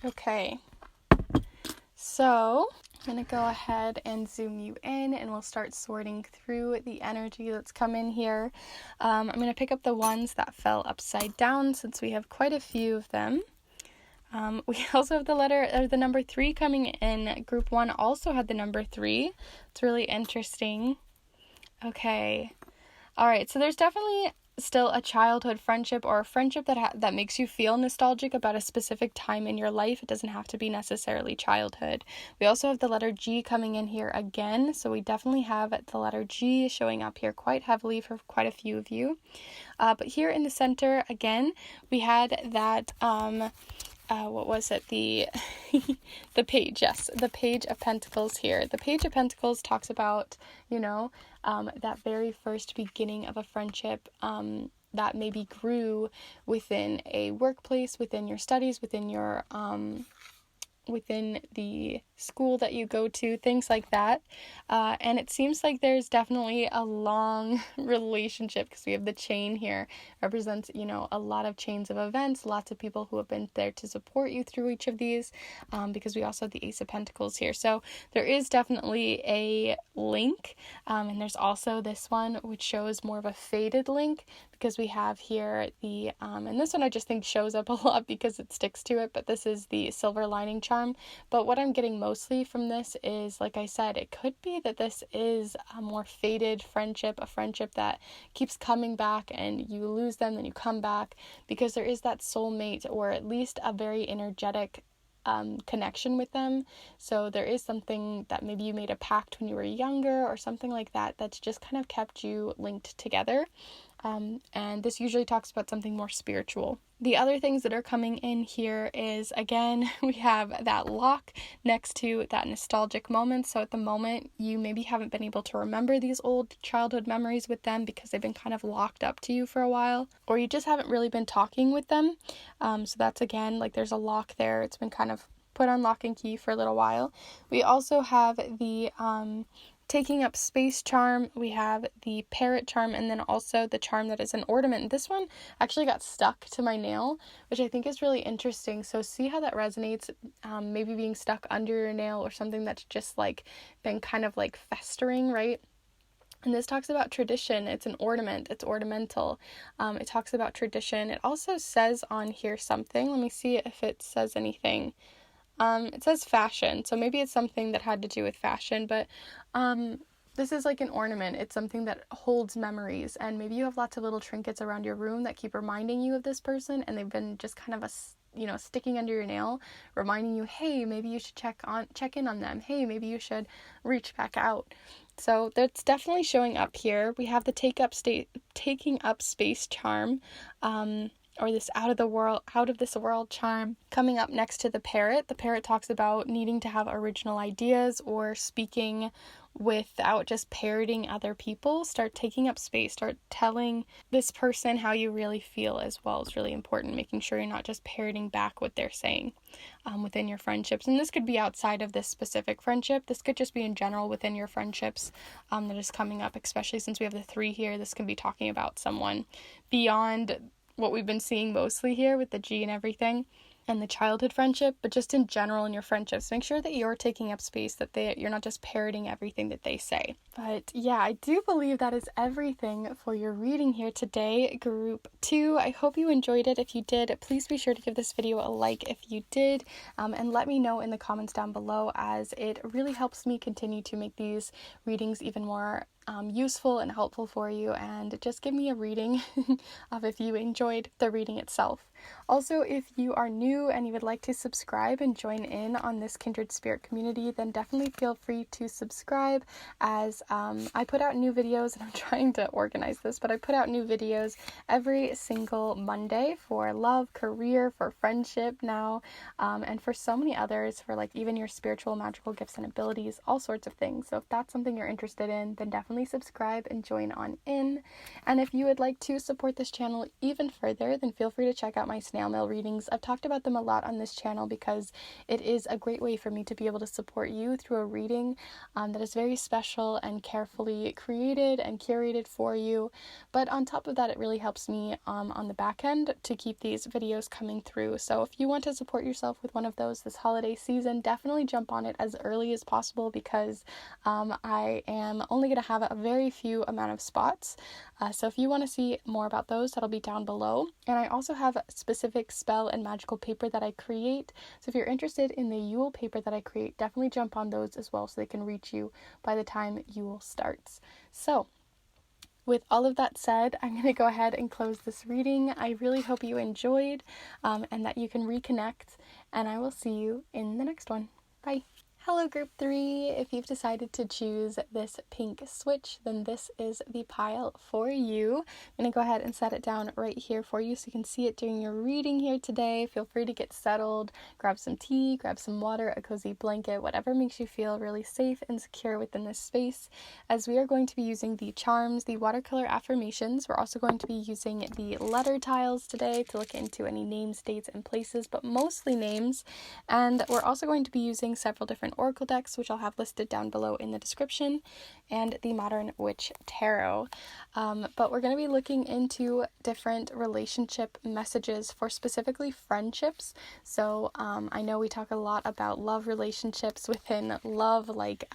Okay, so I'm going to go ahead and zoom you in, and we'll start sorting through the energy that's come in here. I'm going to pick up the ones that fell upside down, since we have quite a few of them. We also have the number 3 coming in. Group 1 also had the number 3. It's really interesting. Okay. All right, so there's definitely still a childhood friendship, or a friendship that makes you feel nostalgic about a specific time in your life. It doesn't have to be necessarily childhood. We also have the letter G coming in here again, so we definitely have the letter G showing up here quite heavily for quite a few of you. But here in the center, again, we had that, what was it? The page, yes, the Page of Pentacles here. The Page of Pentacles talks about, that very first beginning of a friendship, that maybe grew within a workplace, within your studies, within your, within the school that you go to, things like that. And it seems like there's definitely a long relationship, because we have the chain here, represents, a lot of chains of events, lots of people who have been there to support you through each of these, because we also have the Ace of Pentacles here. So there is definitely a link, and there's also this one which shows more of a faded link, because we have here the, and this one I just think shows up a lot because it sticks to it, but this is the silver lining charm. But what I'm getting mostly from this is, like I said, it could be that this is a more faded friendship, a friendship that keeps coming back, and you lose them, then you come back, because there is that soulmate, or at least a very energetic connection with them. So there is something that maybe you made a pact when you were younger, or something like that, that's just kind of kept you linked together. And this usually talks about something more spiritual. The other things that are coming in here is, again, we have that lock next to that nostalgic moment. So at the moment, you maybe haven't been able to remember these old childhood memories with them, because they've been kind of locked up to you for a while, or you just haven't really been talking with them. So that's, again, like there's a lock there. It's been kind of put on lock and key for a little while. We also have the taking up space charm, we have the parrot charm, and then also the charm that is an ornament. This one actually got stuck to my nail, which I think is really interesting. So see how that resonates, maybe being stuck under your nail, or something that's just like been kind of like festering, right? And this talks about tradition. It's an ornament. It's ornamental. It talks about tradition. It also says on here something. Let me see if it says anything. It says fashion, so maybe it's something that had to do with fashion, but this is like an ornament. It's something that holds memories, and maybe you have lots of little trinkets around your room that keep reminding you of this person, and they've been just kind of sticking under your nail, reminding you, hey, maybe you should check in on them. Hey, maybe you should reach back out. So that's definitely showing up here. We have the taking up space charm, or this out of this world charm coming up next to the parrot. The parrot talks about needing to have original ideas, or speaking without just parroting other people. Start taking up space. Start telling this person how you really feel as well. It's really important, making sure you're not just parroting back what they're saying within your friendships. And this could be outside of this specific friendship. This could just be in general within your friendships that is coming up, especially since we have the 3 here. This can be talking about someone beyond what we've been seeing mostly here with the G and everything. and the childhood friendship, but just in general in your friendships. Make sure that you're taking up space, that you're not just parroting everything that they say. But yeah, I do believe that is everything for your reading here today, group 2. I hope you enjoyed it. If you did, please be sure to give this video a like if you did, and let me know in the comments down below, as it really helps me continue to make these readings even more useful and helpful for you, and just give me a reading of if you enjoyed the reading itself. Also, if you are new and you would like to subscribe and join in on this Kindred Spirit community, then definitely feel free to subscribe, as I put out new videos, and I'm trying to organize this, but I put out new videos every single Monday for love, career, for friendship now, and for so many others, for like even your spiritual, magical gifts and abilities, all sorts of things. So if that's something you're interested in, then definitely subscribe and join on in. And if you would like to support this channel even further, then feel free to check out my snail mail readings. I've talked about them a lot on this channel because it is a great way for me to be able to support you through a reading that is very special and carefully created and curated for you. But on top of that, it really helps me on the back end to keep these videos coming through. So if you want to support yourself with one of those this holiday season, definitely jump on it as early as possible, because I am only going to have a very few amount of spots. So if you want to see more about those, that'll be down below. And I also have a specific spell and magical paper that I create. So if you're interested in the Yule paper that I create, definitely jump on those as well, so they can reach you by the time Yule starts. So with all of that said, I'm going to go ahead and close this reading. I really hope you enjoyed, and that you can reconnect, and I will see you in the next one. Bye. Hello group 3, if you've decided to choose this pink switch, then this is the pile for you. I'm going to go ahead and set it down right here for you so you can see it during your reading here today. Feel free to get settled, grab some tea, grab some water, a cozy blanket, whatever makes you feel really safe and secure within this space, as we are going to be using the charms, the watercolor affirmations. We're also going to be using the letter tiles today to look into any names, dates, and places, but mostly names. And we're also going to be using several different oracle decks, which I'll have listed down below in the description, and the Modern Witch Tarot. But we're going to be looking into different relationship messages for specifically friendships. So I know we talk a lot about love relationships within love, like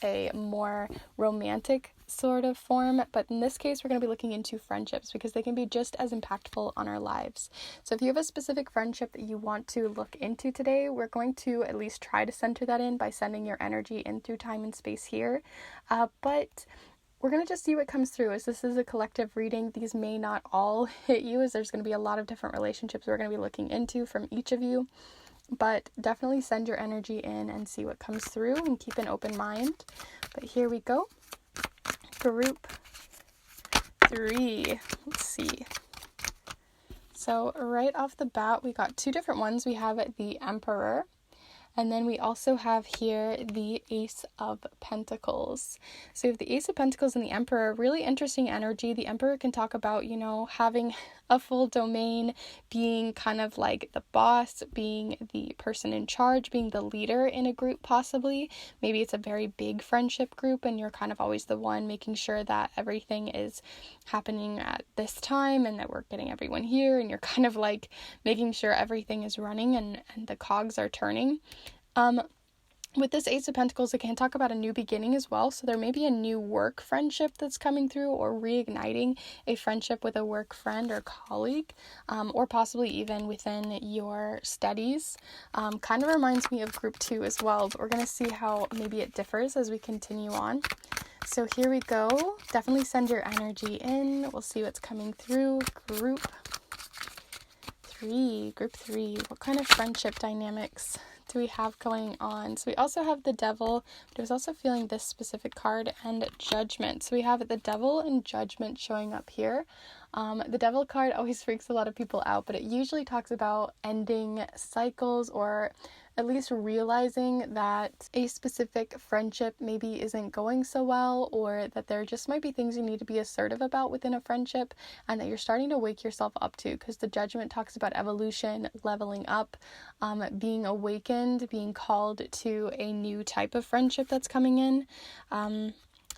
a more romantic sort of form, but in this case we're going to be looking into friendships, because they can be just as impactful on our lives. So if you have a specific friendship that you want to look into today, we're going to at least try to center that in by sending your energy in through time and space here, but we're going to just see what comes through, as this is a collective reading. These may not all hit you, as there's going to be a lot of different relationships we're going to be looking into from each of you. But definitely send your energy in and see what comes through, and keep an open mind. But here we go. Group 3. Let's see. So right off the bat, we got two different ones. We have the Emperor, and then we also have here the Ace of Pentacles. So we have the Ace of Pentacles and the Emperor. Really interesting energy. The Emperor can talk about, having a full domain, being kind of like the boss, being the person in charge, being the leader in a group possibly. Maybe it's a very big friendship group and you're kind of always the one making sure that everything is happening at this time and that we're getting everyone here, and you're kind of like making sure everything is running and the cogs are turning. With this Ace of Pentacles, it can talk about a new beginning as well. So there may be a new work friendship that's coming through, or reigniting a friendship with a work friend or colleague, or possibly even within your studies. Kind of reminds me of group 2 as well, but we're going to see how maybe it differs as we continue on. So here we go. Definitely send your energy in. We'll see what's coming through. Group 3. What kind of friendship dynamics do we have going on? So we also have the Devil, but I was also feeling this specific card, and Judgment. So we have the Devil and Judgment showing up here. The Devil card always freaks a lot of people out, but it usually talks about ending cycles, or at least realizing that a specific friendship maybe isn't going so well, or that there just might be things you need to be assertive about within a friendship, and that you're starting to wake yourself up to, because the Judgment talks about evolution, leveling up, being awakened, being called to a new type of friendship that's coming in.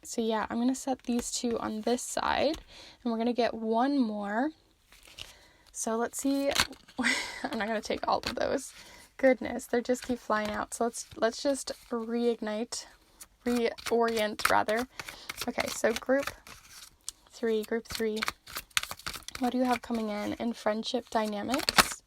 So yeah, I'm going to set these two on this side, and we're going to get one more. So let's see. I'm not going to take all of those. Goodness, they just keep flying out. So let's just reorient rather. Okay, so group 3. What do you have coming in friendship dynamics?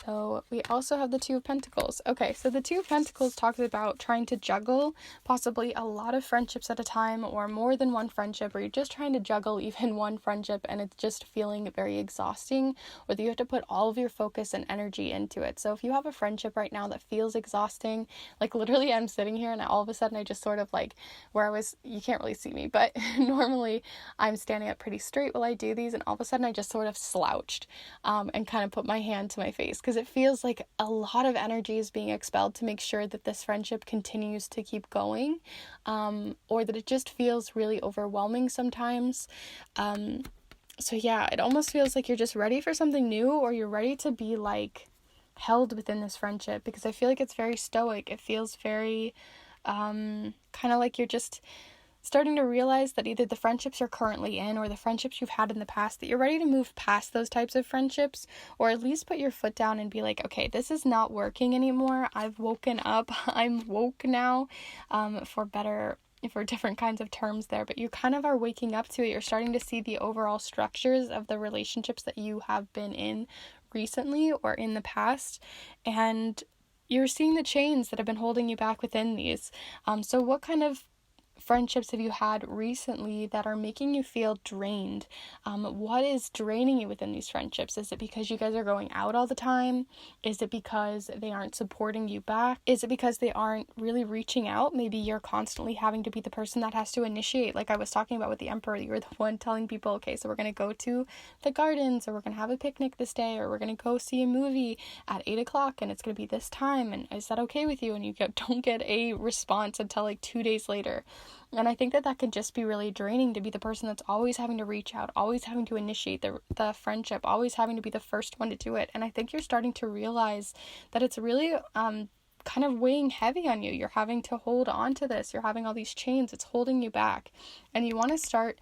So we also have the Two of Pentacles. Okay, so the Two of Pentacles talks about trying to juggle possibly a lot of friendships at a time, or more than one friendship, or you're just trying to juggle even one friendship and it's just feeling very exhausting, or that you have to put all of your focus and energy into it. So if you have a friendship right now that feels exhausting, like literally I'm sitting here and all of a sudden I just sort of like, you can't really see me, but normally I'm standing up pretty straight while I do these, and all of a sudden I just sort of slouched and kind of put my hand to my face, because it feels like a lot of energy is being expelled to make sure that this friendship continues to keep going, or that it just feels really overwhelming sometimes. So yeah, it almost feels like you're just ready for something new, or you're ready to be like held within this friendship, because I feel like it's very stoic. It feels very kind of like you're just starting to realize that either the friendships you're currently in or the friendships you've had in the past, that you're ready to move past those types of friendships, or at least put your foot down and be like, okay, this is not working anymore. I've woken up. I'm woke now, for different kinds of terms there, but you kind of are waking up to it. You're starting to see the overall structures of the relationships that you have been in recently or in the past, and you're seeing the chains that have been holding you back within these. So what kind of friendships have you had recently that are making you feel drained? What is draining you within these friendships? Is it because you guys are going out all the time? Is it because they aren't supporting you back? Is it because they aren't really reaching out? Maybe you're constantly having to be the person that has to initiate, like I was talking about with the Emperor. You're the one telling people, okay, so we're going to go to the gardens, or we're going to have a picnic this day, or we're going to go see a movie at 8 o'clock and it's going to be this time, and is that okay with you? And you don't get a response until like 2 days later. And I think that can just be really draining, to be the person that's always having to reach out, always having to initiate the friendship, always having to be the first one to do it. And I think you're starting to realize that it's really kind of weighing heavy on you. You're having to hold on to this. You're having all these chains. It's holding you back. And you want to start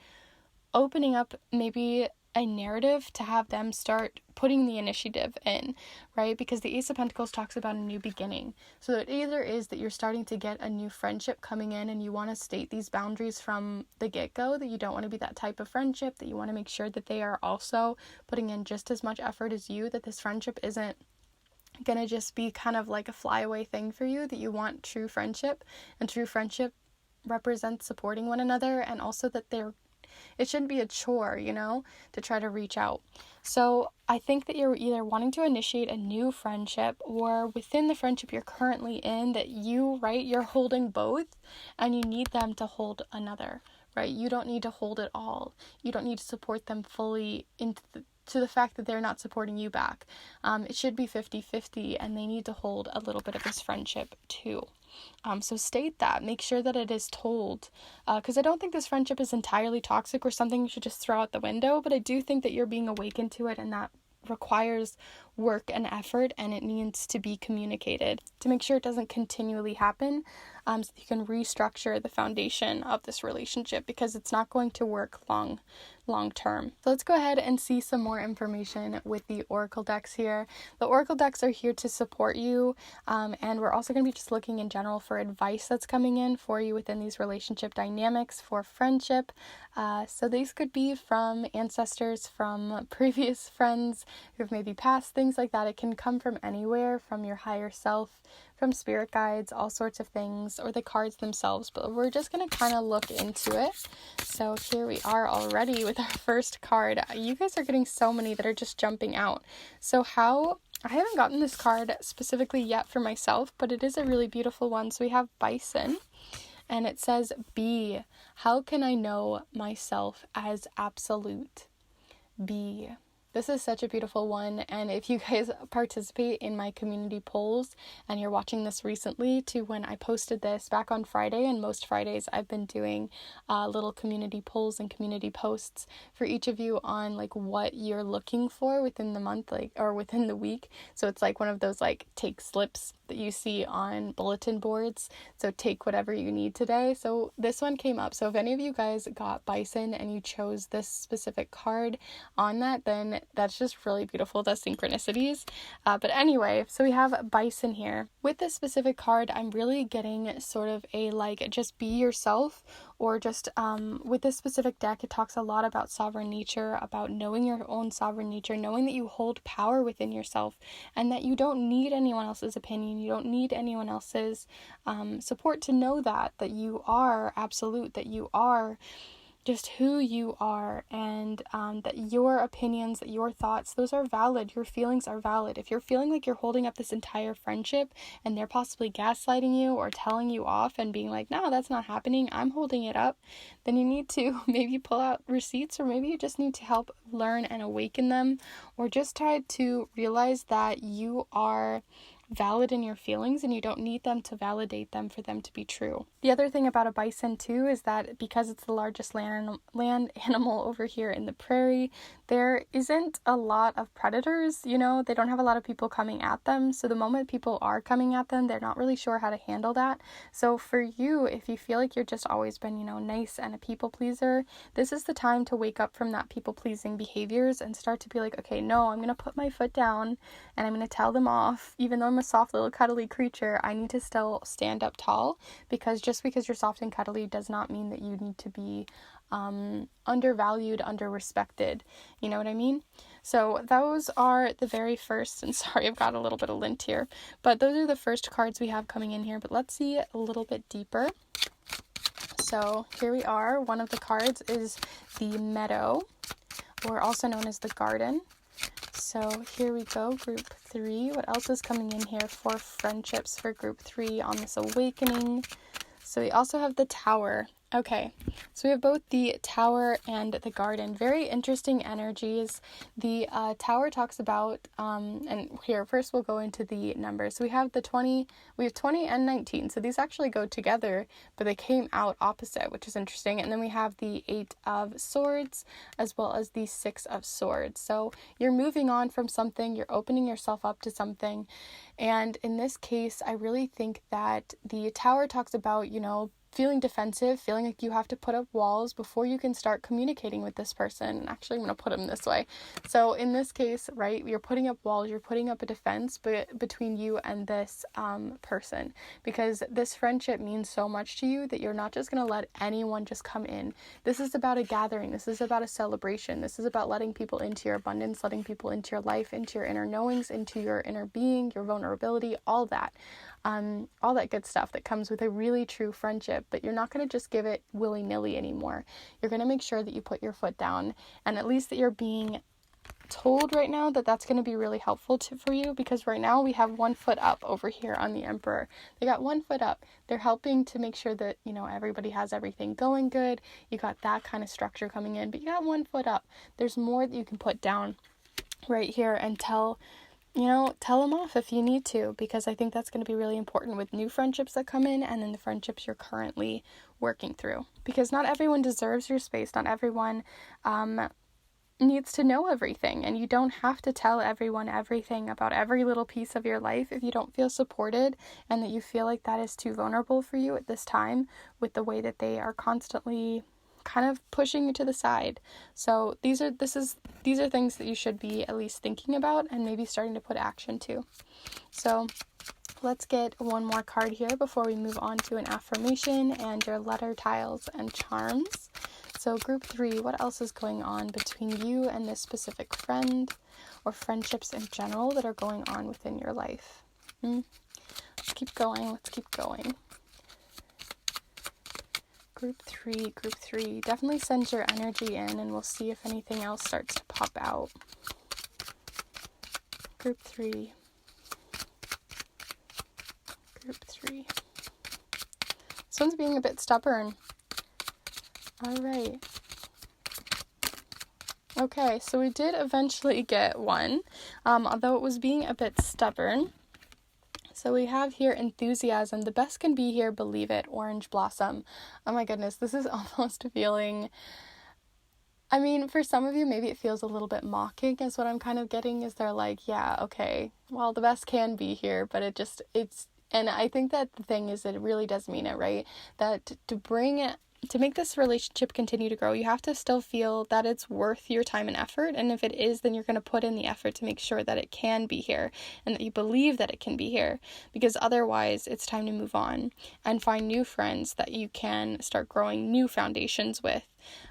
opening up maybe a narrative to have them start putting the initiative in, right? Because the Ace of Pentacles talks about a new beginning. So it either is that you're starting to get a new friendship coming in and you want to state these boundaries from the get-go, that you don't want to be that type of friendship, that you want to make sure that they are also putting in just as much effort as you, that this friendship isn't gonna just be kind of like a flyaway thing for you, that you want true friendship, and true friendship represents supporting one another, and also that it shouldn't be a chore, to try to reach out. So I think that you're either wanting to initiate a new friendship, or within the friendship you're currently in, that you're holding both and you need them to hold another, right? You don't need to hold it all. You don't need to support them fully to the fact that they're not supporting you back. It should be 50-50, and they need to hold a little bit of this friendship too. So state that. Make sure that it is told, because I don't think this friendship is entirely toxic or something you should just throw out the window, but I do think that you're being awakened to it, and that requires work and effort, and it needs to be communicated to make sure it doesn't continually happen, so you can restructure the foundation of this relationship, because it's not going to work long term. So let's go ahead and see some more information with the Oracle decks here. The Oracle decks are here to support you, and we're also going to be just looking in general for advice that's coming in for you within these relationship dynamics for friendship. So these could be from ancestors, from previous friends who've maybe passed, things like that. It can come from anywhere, from your higher self, from spirit guides, all sorts of things, or the cards themselves, but we're just going to kind of look into it. So here we are already with our first card. You guys are getting so many that are just jumping out. So I haven't gotten this card specifically yet for myself, but it is a really beautiful one. So we have Bison, and it says, "Be, how can I know myself as absolute? Be." This is such a beautiful one, and if you guys participate in my community polls and you're watching this recently to when I posted this back on Friday, and most Fridays I've been doing little community polls and community posts for each of you on like what you're looking for within the month, or within the week. So it's like one of those like take slips that you see on bulletin boards. So take whatever you need today. So this one came up. So if any of you guys got Bison and you chose this specific card on that, then that's just really beautiful, the synchronicities. But anyway, so we have Bison here. With this specific card, I'm really getting sort of a like, just be yourself, or just with this specific deck, it talks a lot about sovereign nature, about knowing your own sovereign nature, knowing that you hold power within yourself and that you don't need anyone else's opinion, you don't need anyone else's support to know that you are absolute, that you are just who you are, and that your opinions, that your thoughts, those are valid, your feelings are valid. If you're feeling like you're holding up this entire friendship and they're possibly gaslighting you or telling you off and being like, no, that's not happening, I'm holding it up, then you need to maybe pull out receipts, or maybe you just need to help learn and awaken them, or just try to realize that you are valid in your feelings and you don't need them to validate them for them to be true. The other thing about a bison too is that because it's the largest land animal over here in the prairie, there isn't a lot of predators, they don't have a lot of people coming at them. So the moment people are coming at them, they're not really sure how to handle that. So for you, if you feel like you're just always been, nice and a people pleaser, this is the time to wake up from that people pleasing behaviors and start to be like, okay, no, I'm going to put my foot down and I'm going to tell them off. Even though I'm a soft little cuddly creature, I need to still stand up tall, because just because you're soft and cuddly does not mean that you need to be undervalued, underrespected. You know what I mean? So those are the very first, and sorry, I've got a little bit of lint here, but those are the first cards we have coming in here. But let's see a little bit deeper. So here we are. One of the cards is the meadow, or also known as the garden. So here we go, group 3. What else is coming in here for friendships for group 3 on this awakening? So we also have the tower. Okay, so we have both the tower and the garden. Very interesting energies. The tower talks about, and here first we'll go into the numbers. So we have 20 and 19. So these actually go together, but they came out opposite, which is interesting. And then we have the 8 of swords as well as the 6 of swords. So you're moving on from something, you're opening yourself up to something. And in this case, I really think that the tower talks about, feeling defensive, feeling like you have to put up walls before you can start communicating with this person. Actually, I'm going to put them this way. So in this case, right, you're putting up walls, you're putting up a defense between you and this person, because this friendship means so much to you that you're not just going to let anyone just come in. This is about a gathering. This is about a celebration. This is about letting people into your abundance, letting people into your life, into your inner knowings, into your inner being, your vulnerability, all that good stuff that comes with a really true friendship. But you're not going to just give it willy-nilly anymore. You're going to make sure that you put your foot down, and at least that you're being told right now that that's going to be really helpful for you, because right now we have 1 foot up over here on the Emperor. They got 1 foot up. They're helping to make sure that, everybody has everything going good. You got that kind of structure coming in, but you got 1 foot up. There's more that you can put down right here and tell them off if you need to, because I think that's going to be really important with new friendships that come in, and then the friendships you're currently working through, because not everyone deserves your space. Not everyone needs to know everything, and you don't have to tell everyone everything about every little piece of your life if you don't feel supported, and that you feel like that is too vulnerable for you at this time with the way that they are constantly kind of pushing you to the side. So these are things that you should be at least thinking about and maybe starting to put action to. So let's get one more card here before we move on to an affirmation and your letter tiles and charms. So group 3, what else is going on between you and this specific friend, or friendships in general that are going on within your life? Let's keep going. Group 3, definitely send your energy in, and we'll see if anything else starts to pop out. Group 3. This one's being a bit stubborn. All right. Okay, so we did eventually get one, although it was being a bit stubborn. So we have here enthusiasm. The best can be here, believe it. Orange blossom. Oh my goodness, this is almost feeling, for some of you, maybe it feels a little bit mocking, is what I'm kind of getting, is they're like, yeah, okay, well, the best can be here, but and I think that the thing is that it really does mean it, right? That to bring to make this relationship continue to grow, you have to still feel that it's worth your time and effort. And if it is, then you're going to put in the effort to make sure that it can be here and that you believe that it can be here, because otherwise it's time to move on and find new friends that you can start growing new foundations with.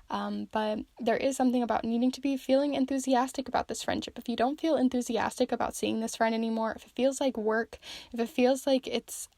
But there is something about needing to be feeling enthusiastic about this friendship. If you don't feel enthusiastic about seeing this friend anymore, if it feels like work, if it feels like it's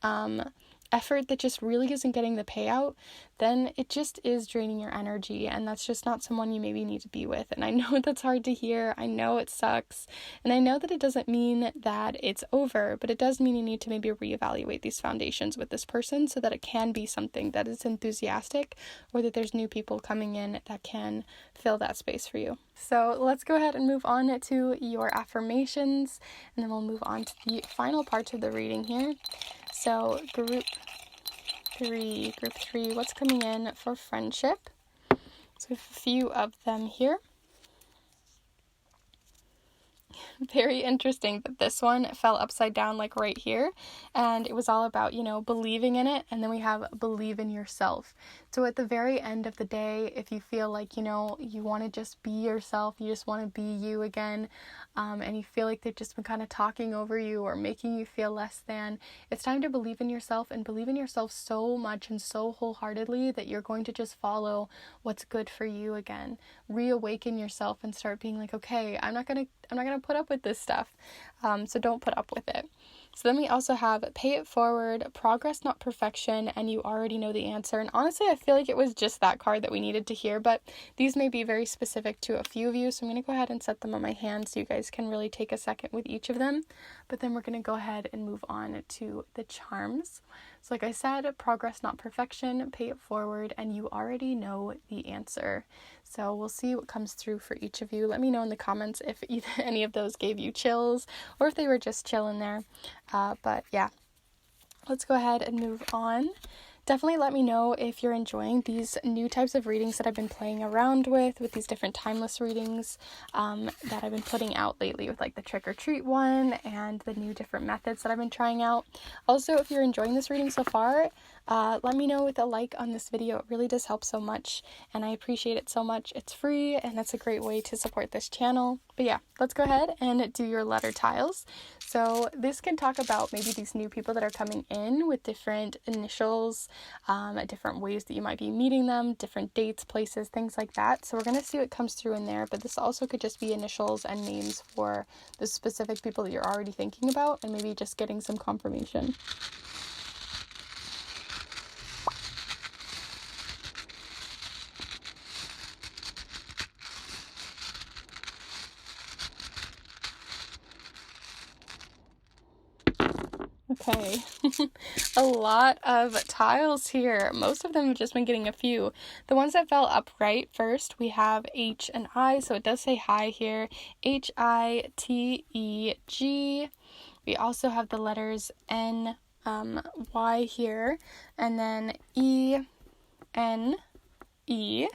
effort that just really isn't getting the payout, then it just is draining your energy, and that's just not someone you maybe need to be with. And I know that's hard to hear, I know it sucks, and I know that it doesn't mean that it's over, but it does mean you need to maybe reevaluate these foundations with this person so that it can be something that is enthusiastic, or that there's new people coming in that can fill that space for you. So let's go ahead and move on to your affirmations, and then we'll move on to the final part of the reading here. So group three, what's coming in for friendship? So we have a few of them here. Very interesting that this one fell upside down, like right here, and it was all about, believing in it. And then we have believe in yourself. So at the very end of the day, if you feel like, you want to just be yourself, you just want to be you again, and you feel like they've just been kind of talking over you or making you feel less than, it's time to believe in yourself, and believe in yourself so much and so wholeheartedly that you're going to just follow what's good for you again. Reawaken yourself and start being like, okay, I'm not gonna put up with this stuff, so don't put up with it. So then we also have pay it forward, progress not perfection, and you already know the answer. And honestly, I feel like it was just that card that we needed to hear, but these may be very specific to a few of you, so I'm going to go ahead and set them on my hand so you guys can really take a second with each of them. But then we're going to go ahead and move on to the charms. So like I said, progress not perfection, pay it forward, and you already know the answer. So we'll see what comes through for each of you. Let me know in the comments if any of those gave you chills or if they were just chilling there. But yeah, let's go ahead and move on. Definitely let me know if you're enjoying these new types of readings that I've been playing around with these different timeless readings that I've been putting out lately, with like the trick or treat one and the new different methods that I've been trying out. Also, if you're enjoying this reading so far, let me know with a like on this video. It really does help so much, and I appreciate it so much. It's free, and that's a great way to support this channel. But yeah, let's go ahead and do your letter tiles. So this can talk about maybe these new people that are coming in with different initials, different ways that you might be meeting them, different dates, places, things like that. So we're going to see what comes through in there, but this also could just be initials and names for the specific people that you're already thinking about, and maybe just getting some confirmation. Okay, a lot of tiles here. Most of them have just been getting a few. The ones that fell upright first, we have H and I, so it does say hi here. H-I-T-E-G. We also have the letters N, Y here, and then E, N, E,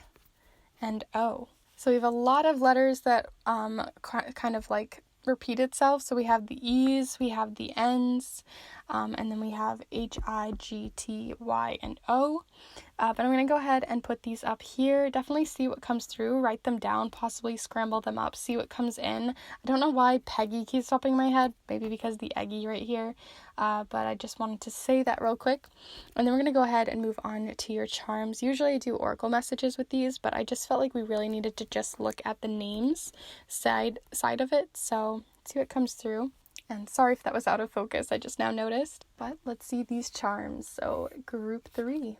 and O. So we have a lot of letters that kind of like repeat itself. So we have the E's, we have the N's, and then we have H, I, G, T, Y, and O. But I'm going to go ahead and put these up here. Definitely see what comes through, write them down, possibly scramble them up, see what comes in. I don't know why Peggy keeps popping in my head, maybe because the Eggy right here, but I just wanted to say that real quick. And then we're going to go ahead and move on to your charms. Usually I do oracle messages with these, but I just felt like we really needed to just look at the names side of it, so see what comes through. And sorry if that was out of focus, I just now noticed. But let's see these charms. So group 3.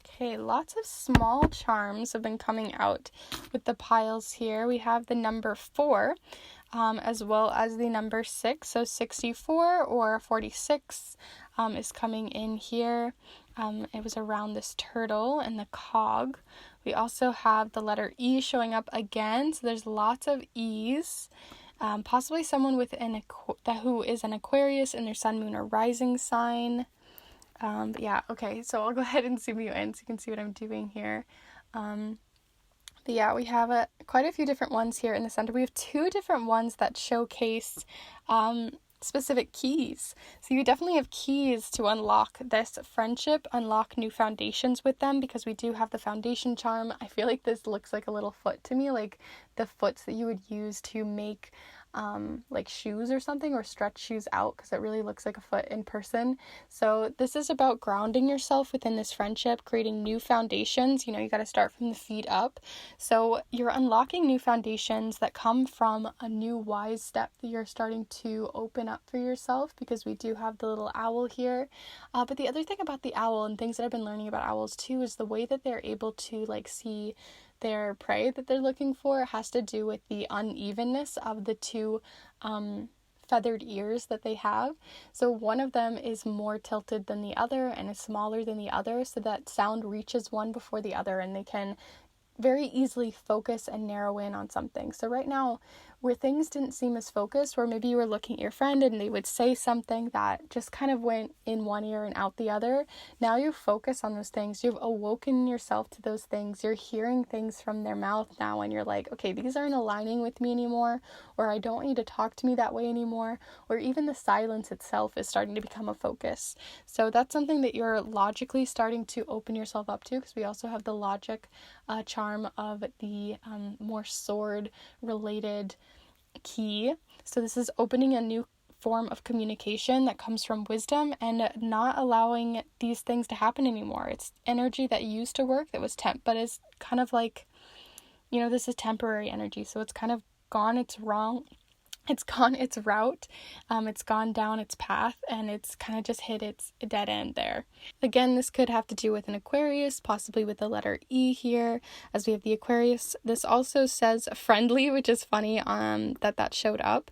Okay, lots of small charms have been coming out with the piles here. We have the number 4, as well as the number 6. So 64 or 46 is coming in here. It was around this turtle and the cog. We also have the letter E showing up again. So there's lots of E's. Possibly someone with who is an Aquarius in their sun, moon, or rising sign. But yeah, okay, so I'll go ahead and zoom you in so you can see what I'm doing here. But yeah, we have quite a few different ones here in the center. We have 2 different ones that showcase specific keys. So you definitely have keys to unlock this friendship, unlock new foundations with them, because we do have the foundation charm. I feel like this looks like a little foot to me, like the foots that you would use to make like shoes or something, or stretch shoes out, because it really looks like a foot in person. So this is about grounding yourself within this friendship, creating new foundations. You got to start from the feet up. So you're unlocking new foundations that come from a new wise step that you're starting to open up for yourself, because we do have the little owl here. But the other thing about the owl, and things that I've been learning about owls too, is the way that they're able to see their prey that they're looking for has to do with the unevenness of the 2 feathered ears that they have. So one of them is more tilted than the other and is smaller than the other, so that sound reaches one before the other, and they can very easily focus and narrow in on something. So right now, where things didn't seem as focused, where maybe you were looking at your friend and they would say something that just kind of went in one ear and out the other, now you focus on those things. You've awoken yourself to those things. You're hearing things from their mouth now, and you're like, okay, these aren't aligning with me anymore, or I don't want you to talk to me that way anymore, or even the silence itself is starting to become a focus. So that's something that you're logically starting to open yourself up to, because we also have the logic charm of the more sword related key. So this is opening a new form of communication that comes from wisdom, and not allowing these things to happen anymore. It's energy that used to work, that was but is kind of like, this is temporary energy, so it's kind of gone its route, it's gone down its path, and it's kind of just hit its dead end there. Again, this could have to do with an Aquarius, possibly with the letter E here, as we have the Aquarius. This also says friendly, which is funny that showed up.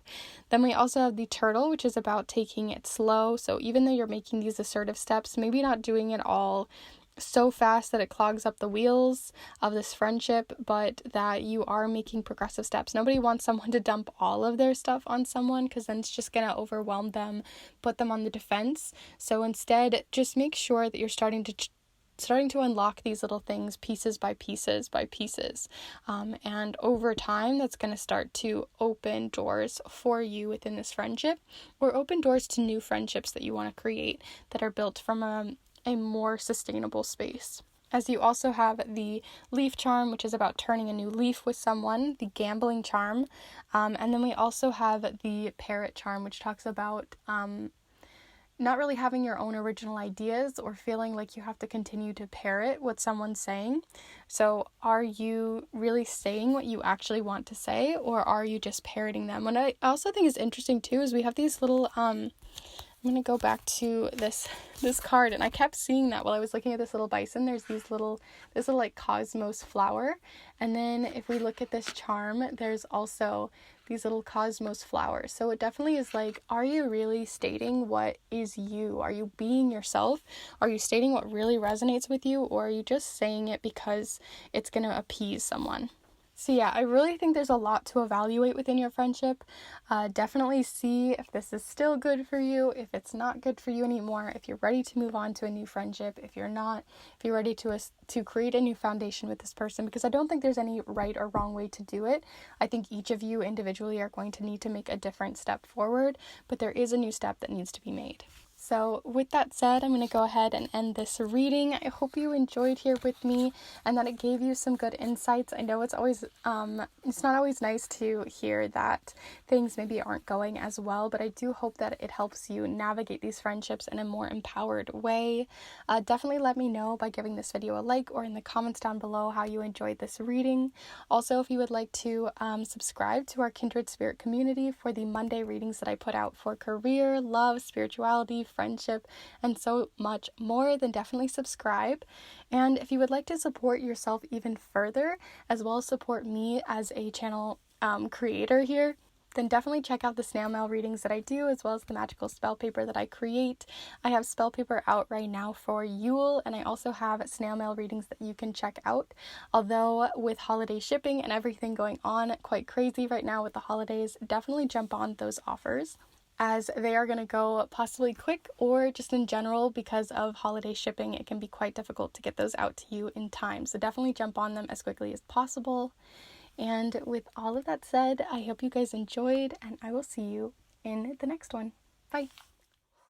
Then we also have the Turtle, which is about taking it slow. So even though you're making these assertive steps, maybe not doing it all so fast that it clogs up the wheels of this friendship, but that you are making progressive steps. Nobody wants someone to dump all of their stuff on someone, because then it's just going to overwhelm them, put them on the defense. So instead, just make sure that you're starting to unlock these little things pieces by pieces. And over time, that's going to start to open doors for you within this friendship, or open doors to new friendships that you want to create that are built from a more sustainable space. As you also have the leaf charm, which is about turning a new leaf with someone, the gambling charm, and then we also have the parrot charm, which talks about not really having your own original ideas, or feeling like you have to continue to parrot what someone's saying. So are you really saying what you actually want to say, or are you just parroting them? What I also think is interesting too is we have these little I'm going to go back to this card, and I kept seeing that while I was looking at this little bison. There's this little like cosmos flower, and then if we look at this charm, there's also these little cosmos flowers. So it definitely is like, are you really stating what is you? Are you being yourself? Are you stating what really resonates with you, or are you just saying it because it's going to appease someone? So yeah, I really think there's a lot to evaluate within your friendship. Definitely see if this is still good for you, if it's not good for you anymore, if you're ready to move on to a new friendship, if you're not, if you're ready to create a new foundation with this person, because I don't think there's any right or wrong way to do it. I think each of you individually are going to need to make a different step forward, but there is a new step that needs to be made. So with that said, I'm going to go ahead and end this reading. I hope you enjoyed here with me and that it gave you some good insights. I know it's not always nice to hear that things maybe aren't going as well, but I do hope that it helps you navigate these friendships in a more empowered way. Definitely let me know by giving this video a like, or in the comments down below how you enjoyed this reading. Also, if you would like to subscribe to our Kindred Spirit community for the Monday readings that I put out for career, love, spirituality, friendship, and so much more, then definitely subscribe. And if you would like to support yourself even further, as well as support me as a channel creator here, then definitely check out the snail mail readings that I do, as well as the magical spell paper that I create. I have spell paper out right now for Yule, and I also have snail mail readings that you can check out. Although with holiday shipping and everything going on quite crazy right now with the holidays, definitely jump on those offers. as they are going to go possibly quick, or just in general because of holiday shipping, it can be quite difficult to get those out to you in time. So definitely jump on them as quickly as possible. And with all of that said, I hope you guys enjoyed, and I will see you in the next one. Bye.